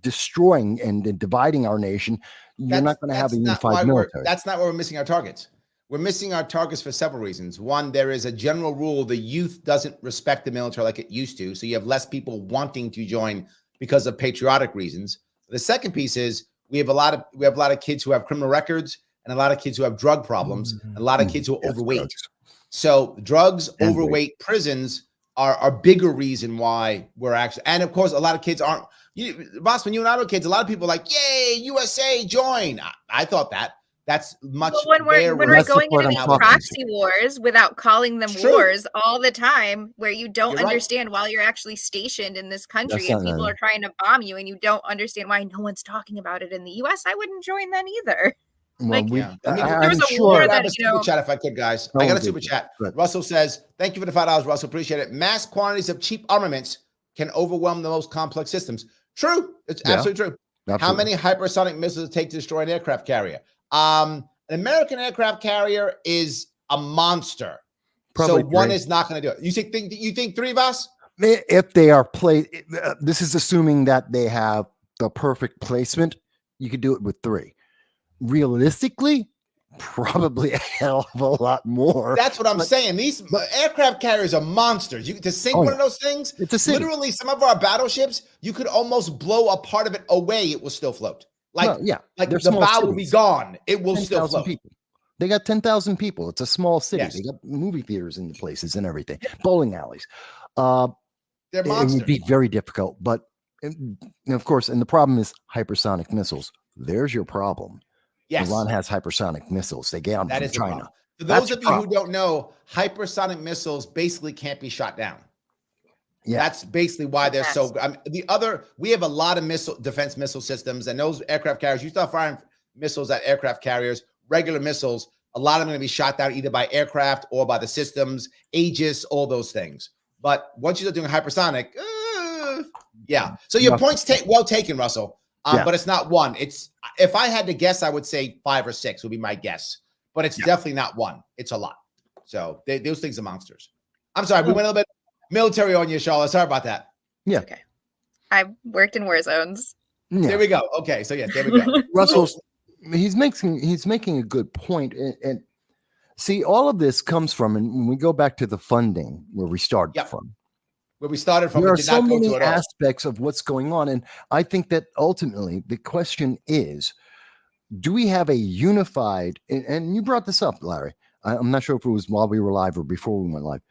destroying and dividing our nation, you're not going to have a unified military. That's not where we're missing our targets. We're missing our targets for several reasons. One, there is a general rule: the youth doesn't respect the military like it used to. So you have less people wanting to join because of patriotic reasons. The second piece is we have a lot of kids who have criminal records, and a lot of kids who have drug problems, and a lot of kids who are overweight. So drugs, overweight, prisons are a bigger reason why we're actually, and of course, a lot of kids aren't. Vass, when you and I were kids, a lot of people were like, yay, USA, join. I thought that. That's much Well, when we're That's the going part into I'm these talking proxy wars without calling them It's true. wars all the time, where you don't You're right. understand while you're actually stationed in this country That's and not- people are trying to bomb you and you don't understand why no one's talking about it in the US, I wouldn't join then either. Well, Like, Yeah. there I'm was a sure. war Grab that, a super chat if I could, guys. I got a super chat. Good. Russell says, thank you for the $5, Russell. Appreciate it. Mass quantities of cheap armaments can overwhelm the most complex systems. True. It's absolutely true. Absolutely. How many hypersonic missiles does it take to destroy an aircraft carrier? An American aircraft carrier is a monster. Probably so one three. is not going to do it. You think three, Vass? If they are played, this is assuming that they have the perfect placement. You could do it with three. Realistically, probably a hell of a lot more. That's what I'm saying. These aircraft carriers are monsters. To sink one of those things, it's a city. Literally, some of our battleships, you could almost blow a part of it away. It will still float. Like the bow will be gone. It will still float. People. They got 10,000 people. It's a small city. Yes. They got movie theaters in the places and everything, bowling alleys. They're monsters. It would be very difficult. But of course, and the problem is hypersonic missiles. There's your problem. Yes. Iran has hypersonic missiles. They get them from China. For those of you who don't know, hypersonic missiles basically can't be shot down. Yeah. That's basically why they're so. We have a lot of defense missile systems, and those aircraft carriers. You start firing missiles at aircraft carriers, regular missiles. A lot of them are going to be shot down either by aircraft or by the systems, Aegis, all those things. But once you start doing hypersonic, yeah. So your point's well taken, Russell. But it's not one. It's, if I had to guess, I would say 5 or 6 would be my guess. But it's definitely not one. It's a lot. So those things are monsters. I'm sorry, we went a little bit military on you, Charla. Sorry about that. Yeah. Okay. I've worked in war zones. Yeah. There we go. Okay, so there we go. Russell's he's making a good point, and see, all of this comes from, and when we go back to the funding where we started from. Where we started from, there are so many aspects of what's going on, and I think that ultimately the question is, do we have a unified? And you brought this up, Larry. I'm not sure if it was while we were live or before we went live.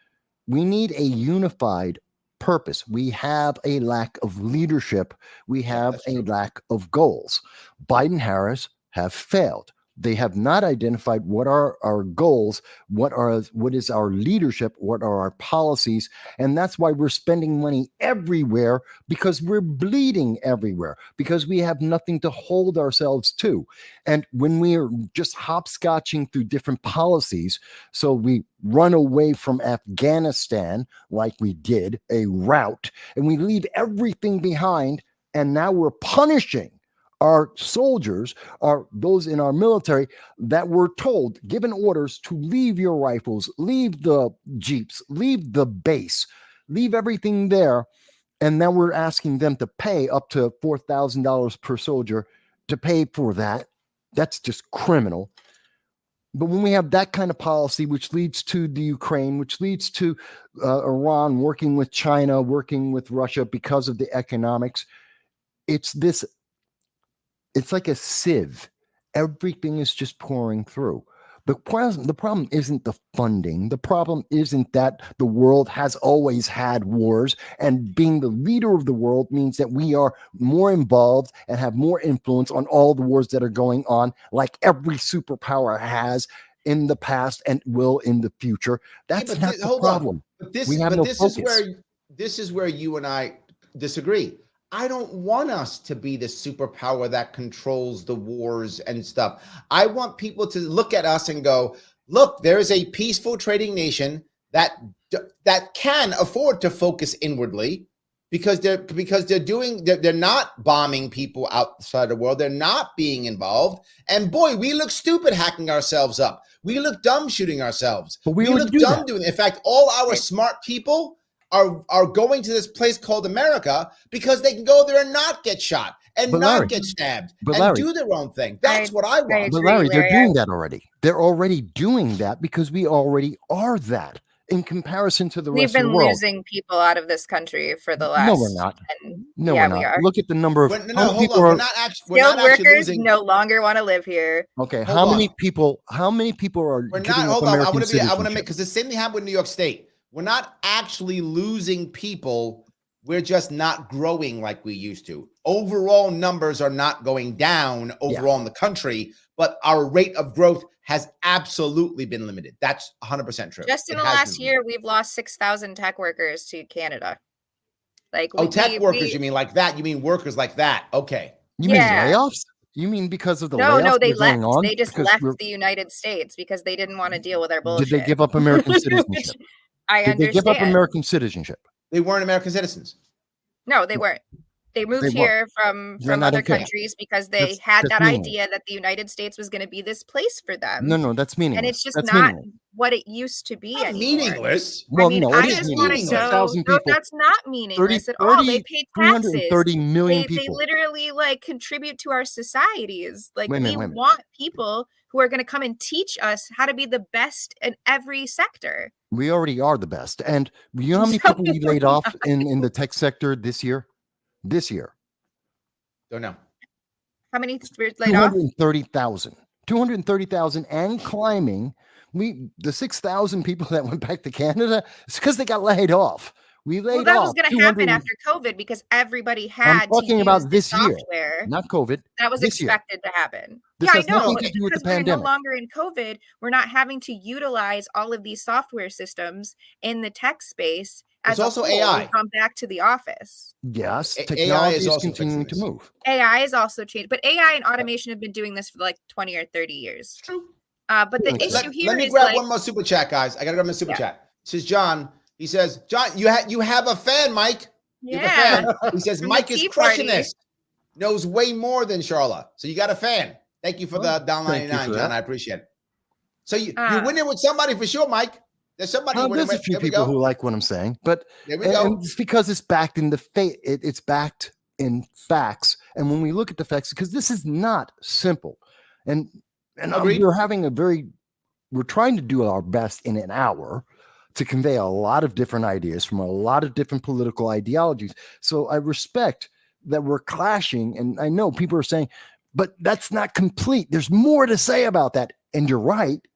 We need a unified purpose. We have a lack of leadership. We have a lack of goals. Biden-Harris have failed. They have not identified what are our goals, what is our leadership, what are our policies, and that's why we're spending money everywhere, because we're bleeding everywhere, because we have nothing to hold ourselves to. And when we are just hopscotching through different policies, so we run away from Afghanistan like we did, a route, and we leave everything behind, and now we're punishing our soldiers, are those in our military that were told, given orders to leave your rifles, leave the Jeeps, leave the base, leave everything there. And now we're asking them to pay up to $4,000 per soldier to pay for that. That's just criminal. But when we have that kind of policy, which leads to the Ukraine, which leads to Iran working with China, working with Russia because of the economics, it's like a sieve. Everything is just pouring through. The problem isn't the funding. The problem isn't that the world has always had wars, and being the leader of the world means that we are more involved and have more influence on all the wars that are going on, like every superpower has in the past and will in the future. That's not the problem. But this is where you and I disagree. I don't want us to be the superpower that controls the wars and stuff. I want people to look at us and go, look, there is a peaceful trading nation that can afford to focus inwardly because they're not bombing people outside the world. They're not being involved. And boy, we look stupid hacking ourselves up. We look dumb shooting ourselves. But we look dumb doing it. In fact, all our smart people are going to this place called America because they can go there and not get shot and not get stabbed and do their own thing. That's what I want. But Larry, they're doing that already. They're already doing that because we already are that in comparison to the rest of the world. We've been losing people out of this country for the last. No, we're not. No, we're not. We are. Look at the number of We're not actually workers losing. No longer want to live here. Okay, how many people are? We're not. Hold on. I want to make, because the same thing happened in New York State. We're not actually losing people We're just not growing like we used to. Overall numbers are not going down overall in the country, but our rate of growth has absolutely been limited. That's 100% true. Just in the last year, we've lost 6,000 tech workers to Canada. Like, tech workers, you mean like that? You mean workers like that? Okay. You mean layoffs? You mean because of the no, layoffs? No, they left. Going on? They just left the United States because they didn't want to deal with our bullshit. Did they give up American citizenship? I understand. Did they give up American citizenship? They weren't American citizens. No, they weren't. They moved here from other countries because they had that idea that the United States was going to be this place for them. No, that's meaningless. And it's just not what it used to be anymore. Meaningless. Well, I mean, no, I it is just want to meaningless. go. No, that's not meaningless at all. They pay taxes. 330 million people. They literally like contribute to our societies. Like we wait. want people who are going to come and teach us how to be the best in every sector. We already are the best. And you know how many people we laid off in the tech sector this year? This year. Don't know. How many laid off? 230,000. 230,000 and climbing. The 6,000 people that went back to Canada, it's because they got laid off. We laid off. That was going to happen after COVID because everybody had to use about this software. Year, not COVID. That was expected to happen. This has nothing to do with the pandemic. We're no longer in COVID. We're not having to utilize all of these software systems in the tech space. It's also AI. Come back to the office. Yes, technology is continuing to move. AI is also changed, but AI and automation have been doing this for like 20 or 30 years. True. But the issue here is let me grab one more super chat, guys. I gotta grab my super chat. This is John. He says, John, you have a fan, Mike. You have a fan. He says, Mike is crushing this. Knows way more than Charla. So you got a fan. Thank you for the $1.99, John. I appreciate it. So you're winning with somebody for sure, Mike. There's somebody. There's a few people who like what I'm saying, but it's because it's backed in it's backed in facts. And when we look at the facts, because this is not simple, and we're trying to do our best in an hour to convey a lot of different ideas from a lot of different political ideologies. So I respect that we're clashing, and I know people are saying, but that's not complete. There's more to say about that, and you're right.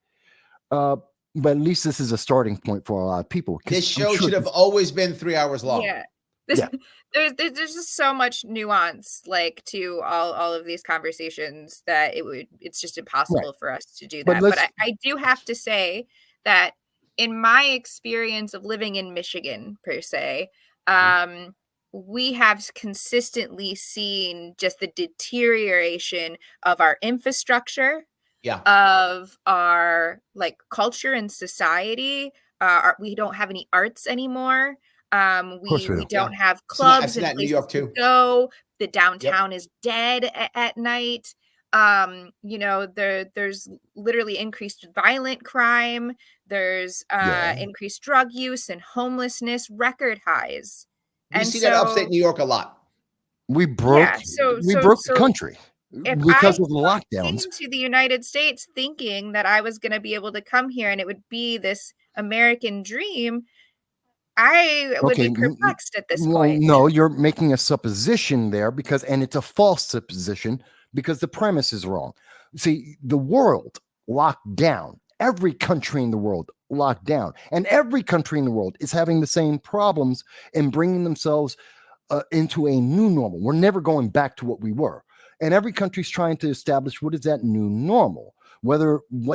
But at least this is a starting point for a lot of people. This show should have always been 3 hours long. Yeah. There's just so much nuance to all of these conversations that it's just impossible for us to do that. But I do have to say that in my experience of living in Michigan per se, we have consistently seen just the deterioration of our infrastructure. Of our culture and society. We don't have any arts anymore. We don't have clubs and places to go. The downtown is dead at night. There's literally increased violent crime. There's increased drug use and homelessness, record highs. You see that upstate New York a lot. We broke the country. Because of the lockdowns. Came to the United States thinking that I was going to be able to come here and it would be this American dream, I would be perplexed at this point. No, you're making a supposition there and it's a false supposition because the premise is wrong. See, the world locked down. Every country in the world locked down, and every country in the world is having the same problems and bringing themselves into a new normal. We're never going back to what we were. And every country's trying to establish what is that new normal? What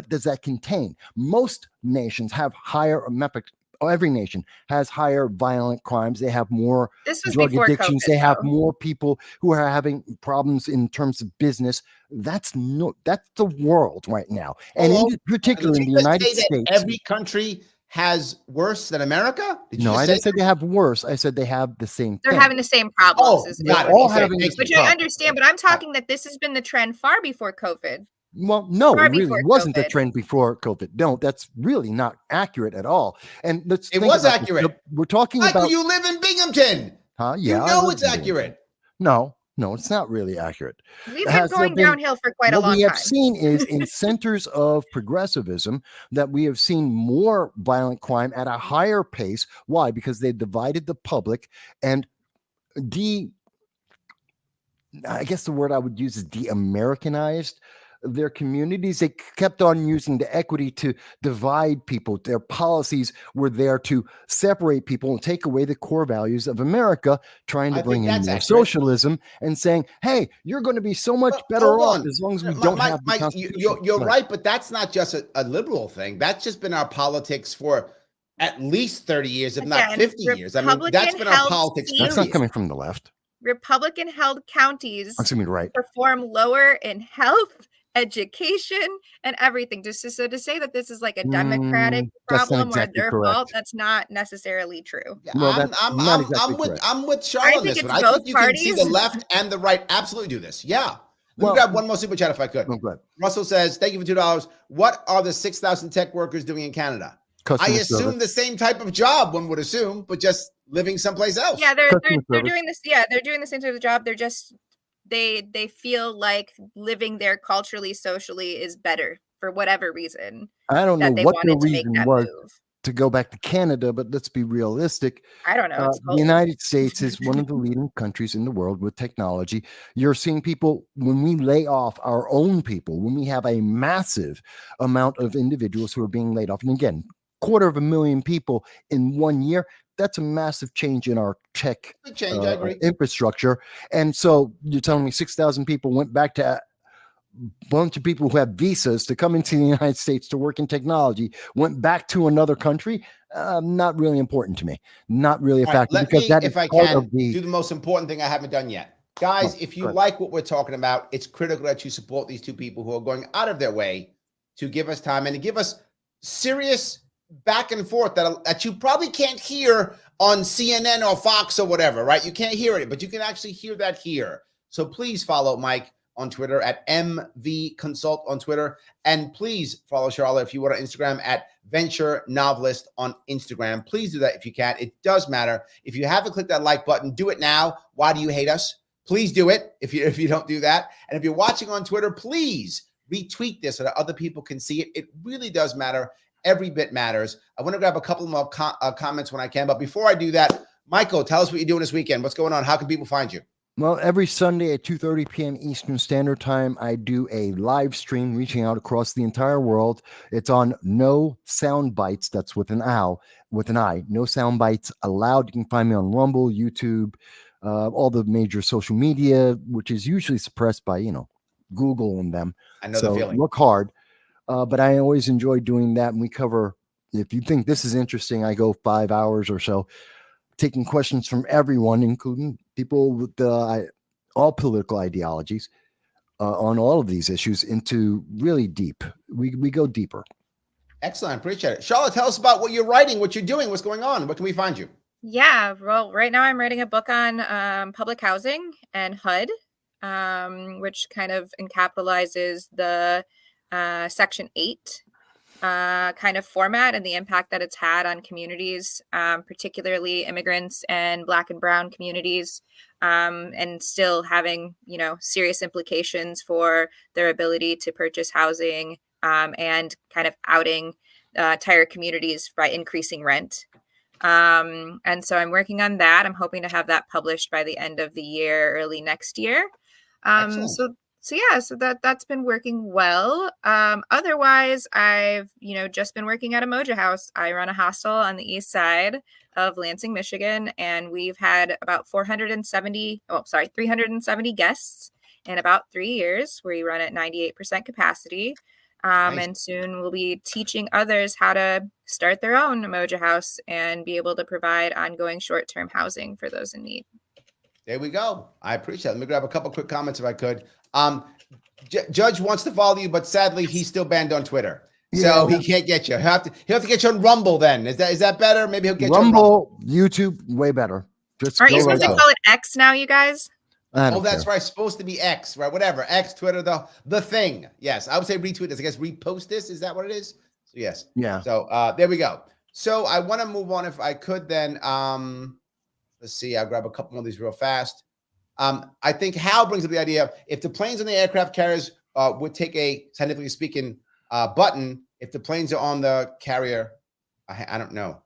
does that contain? Most nations have every nation has higher violent crimes. They have more drug addictions. They have more people who are having problems in terms of business. That's the world right now. And particularly in the United States. Every country has worse than America? I didn't say they have worse. I said they have the same They're having the same problems. They're all having which I understand, but I'm talking that this has been the trend far before COVID. Well, no, it really wasn't the trend before COVID. No, that's really not accurate at all. And it was accurate. We're talking about you live in Binghamton. Huh? Yeah. You know it's accurate. No, it's not really accurate. We've been going downhill for quite a long time. What we have seen is in centers of progressivism that we have seen more violent crime at a higher pace. Why? Because they divided the public and I guess the word I would use is de-Americanized their communities. They kept on using the equity to divide people. Their policies were there to separate people and take away the core values of America, trying to I bring think in that's more accurate. socialism and saying, hey, you're going to be so much better Hold off on. as long as we don't have the Mike, Constitution. you're right, but that's not just a liberal thing. That's just been our politics for at least 30 years, if not 50 years. I mean, that's been our politics. That's not period. coming from the left. Republican-held counties That's going to be right. perform lower in health, education, and everything. Just so to say that this is like a Democratic that's not problem exactly or their correct. fault, that's not necessarily true. Yeah, Well, that's not exactly correct. I'm with Charla I on think this it's one. I both think you can see the parties. left and the right absolutely do this. Yeah. Let Well, me grab one more super chat if I could. Oh, go ahead. Russell says, thank you for $2. What are the 6,000 tech workers doing in Canada? Customer I assume service. the same type of job, one would assume, but just living someplace else. Yeah, they're Customer service. doing this. Yeah, they're doing the same type of job. They're just they feel like living there culturally, socially is better for whatever reason. I don't know That they what the wanted to make reason that was move. to go back to Canada, but let's be realistic. I don't know. It's The cold. United States is one of the leading countries in the world with technology. You're seeing people, when we lay off our own people, when we have a massive amount of individuals who are being laid off, and again, 250,000 people in 1 year, that's a massive change in our tech Big change, I agree. infrastructure. And so you're telling me 6,000 people went back to a bunch of people who have visas to come into the United States to work in technology, went back to another country. Not really important to me. Not really a All right, factor, let because me, that is if I part can, of the do the most important thing I haven't done yet. Guys, if you go ahead. like what we're talking about, it's critical that you support these two people who are going out of their way to give us time and to give us serious back and forth that you probably can't hear on CNN or Fox or whatever, right? You can't hear it, but you can actually hear that here. So please follow Mike on Twitter at MV Consult on Twitter. And please follow Charla if you want on Instagram at Venture Novelist on Instagram. Please do that if you can. It does matter. If you haven't clicked that like button, do it now. Why do you hate us? Please do it if you don't do that. And if you're watching on Twitter, please retweet this so that other people can see it. It really does matter. Every bit matters. I want to grab a couple more comments when I can. But before I do that, Michael, tell us what you're doing this weekend. What's going on? How can people find you? Well, every Sunday at 2:30 p.m. Eastern Standard Time, I do a live stream reaching out across the entire world. It's on No Soundbites. That's with an I. No Soundbites Allowed. You can find me on Rumble, YouTube, all the major social media, which is usually suppressed by, Google and them. I know so the feeling. Look hard. But I always enjoy doing that. And we cover, if you think this is interesting, I go 5 hours or so taking questions from everyone, including people with all political ideologies on all of these issues, into really deep. We go deeper. Excellent. Appreciate it. Charlotte, tell us about what you're writing, what you're doing, what's going on. Where can we find you? Yeah, well, right now I'm writing a book on public housing and HUD, which kind of encapsulizes the Section 8 kind of format and the impact that it's had on communities, particularly immigrants and Black and Brown communities, and still having, serious implications for their ability to purchase housing, and kind of outing entire communities by increasing rent. And so I'm working on that. I'm hoping to have that published by the end of the year, early next year. So that's been working well. Otherwise, I've, just been working at a Moja House. I run a hostel on the east side of Lansing, Michigan, and we've had about 370 guests in about 3 years. We run at 98% capacity. Nice. And soon we'll be teaching others how to start their own Moja House and be able to provide ongoing short-term housing for those in need. There we go. I appreciate it. Let me grab a couple quick comments if I could. Judge wants to follow you, but sadly he's still banned on Twitter. So he can't get you. He'll have to get you on Rumble then. Is that better? Maybe he'll get Rumble, you on Rumble. YouTube, way better. Aren't you supposed to call it X now, you guys? Oh, that's right. It's supposed to be X, right? Whatever. X, Twitter, the thing. Yes. I would say retweet this. I guess repost this. Is that what it is? So yes. Yeah. So there we go. So I want to move on if I could then. Let's see. I'll grab a couple more of these real fast. I think Hal brings up the idea of if the planes on the aircraft carriers would take a, scientifically speaking, button, if the planes are on the carrier, I don't know.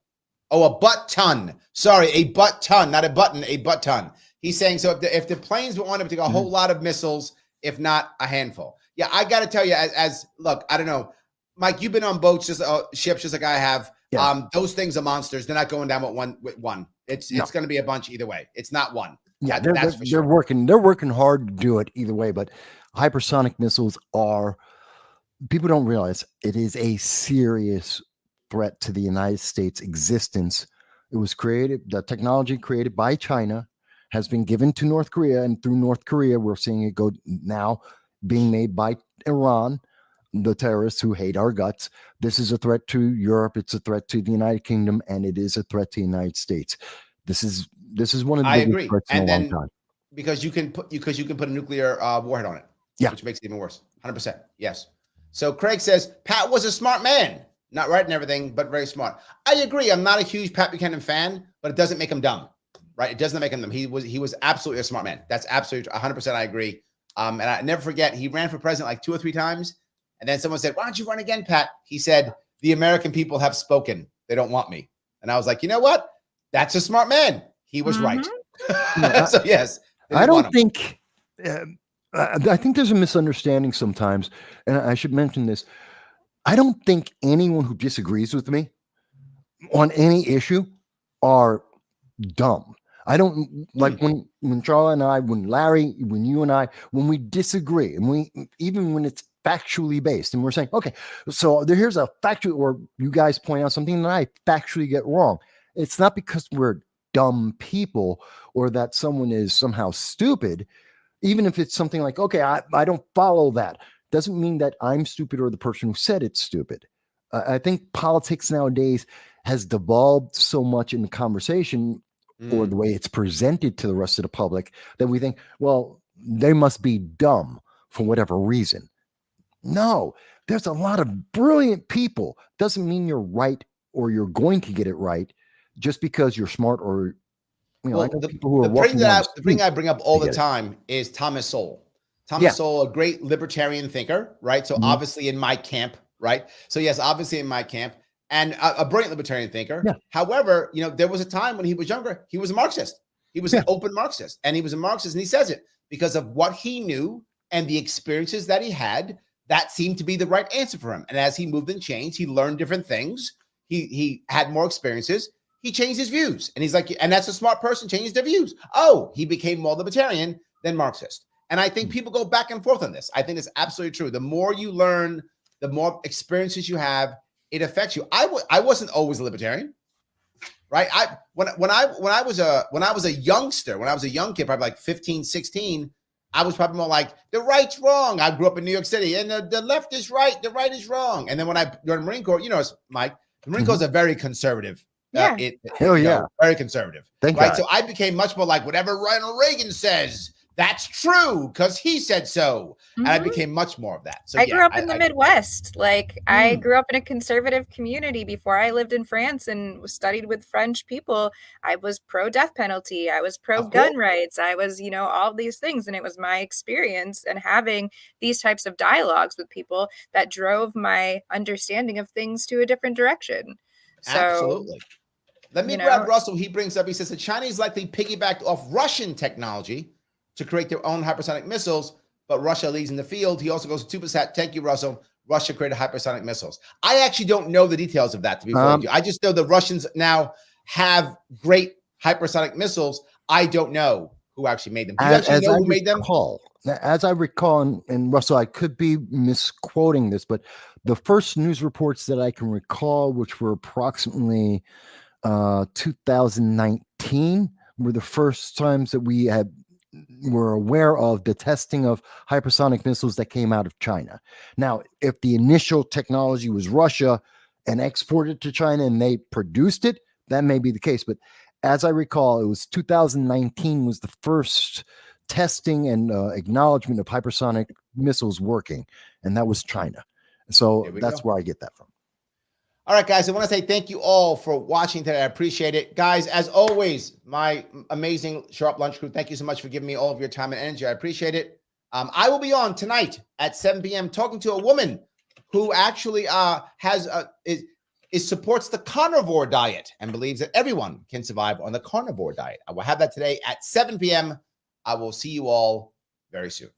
Oh, a butt ton. Sorry, a butt ton, not a button, a butt ton. He's saying, so if the planes were on it, would take a whole lot of missiles, if not a handful. Yeah, I got to tell you, as look, I don't know, Mike, you've been on boats, just ships, just like I have. Yeah. Those things are monsters. They're not going down with one. It's No. going to be a bunch either way. It's not one. Yeah, That's for sure. they're working hard to do it either way, but hypersonic missiles are, people don't realize it is a serious threat to the United States existence. It was created, the technology created by China has been given to North Korea, and through North Korea, we're seeing it go now being made by Iran, the terrorists who hate our guts. This is a threat to Europe. It's a threat to the United Kingdom, and it is a threat to the United States. This is one of the biggest threats in a long time. Because you can put a nuclear warhead on it. Yeah. Which makes it even worse. 100%. Yes. So Craig says, Pat was a smart man. Not right and everything, but very smart. I agree. I'm not a huge Pat Buchanan fan, but it doesn't make him dumb. Right? It doesn't make him dumb. He was absolutely a smart man. That's absolutely 100%. I agree. And I never forget, he ran for president like 2 or 3 times. And then someone said, why don't you run again, Pat? He said, the American people have spoken. They don't want me. And I was like, you know what? That's a smart man. He was right. So yes. I don't think, I think there's a misunderstanding sometimes. And I should mention this. I don't think anyone who disagrees with me on any issue are dumb. I don't like when Charla and I, when Larry, when you and I, when we disagree, and even when it's factually based, and we're saying, okay, so here's a factual, or you guys point out something that I factually get wrong. It's not because we're dumb people or that someone is somehow stupid. Even if it's something like, okay, I don't follow that, doesn't mean that I'm stupid or the person who said it's stupid. I think politics nowadays has devolved so much in the conversation or the way it's presented to the rest of the public that we think, well, they must be dumb for whatever reason. No, there's a lot of brilliant people. Doesn't mean you're right or you're going to get it right just because you're smart or, you know, well, the people who are the thing I bring up all the time is Thomas Sowell. Thomas Sowell, a great libertarian thinker, right? So obviously in my camp, right? So yes, obviously in my camp, and a brilliant libertarian thinker. Yeah. However, you know, there was a time when he was younger, he was a Marxist. He was an open Marxist, and he was a Marxist, and he says it because of what he knew and the experiences that he had. That seemed to be the right answer for him. And as he moved and changed, he learned different things. He had more experiences. He changed his views, and he's like, and that's a smart person, changes their views. Oh, he became more libertarian than Marxist. And I think people go back and forth on this. I think it's absolutely true. The more you learn, the more experiences you have, it affects you. I wasn't always a libertarian, right? When I was a youngster, when I was a young kid, probably like 15, 16, I was probably more like the right's wrong. I grew up in New York City, and the left is right, the right is wrong. And then when I joined the Marine Corps, you know, Mike, the Marine Corps is a very conservative. Hell yeah, very conservative. Thank right. God. So I became much more like whatever Ronald Reagan says. That's true because he said so. And I became much more of that. So I grew up in the Midwest. Like I grew up in a conservative community before I lived in France and studied with French people. I was pro death penalty. I was pro gun rights. I was, you know, all these things. And it was my experience and having these types of dialogues with people that drove my understanding of things to a different direction. So, absolutely. Let me grab Russell. He brings up, he says the Chinese likely piggybacked off Russian technology to create their own hypersonic missiles, but Russia leads in the field. He also goes to Tubasat. Thank you, Russell. Russia created hypersonic missiles. I actually don't know the details of that, to be frank with you. I just know the Russians now have great hypersonic missiles. I don't know who actually made them. Do you actually know who made them? As I recall, and Russell, I could be misquoting this, but the first news reports that I can recall, which were approximately 2019, were the first times that we were aware of the testing of hypersonic missiles that came out of China. Now, if the initial technology was Russia and exported to China and they produced it, that may be the case. But as I recall, it was 2019 was the first testing and acknowledgement of hypersonic missiles working, and that was China. So that's where I get that from. All right, guys, I want to say thank you all for watching today. I appreciate it. Guys, as always, my amazing Sharpe Lunch crew, thank you so much for giving me all of your time and energy. I appreciate it. I will be on tonight at 7 p.m. talking to a woman who actually supports the carnivore diet and believes that everyone can survive on the carnivore diet. I will have that today at 7 p.m. I will see you all very soon.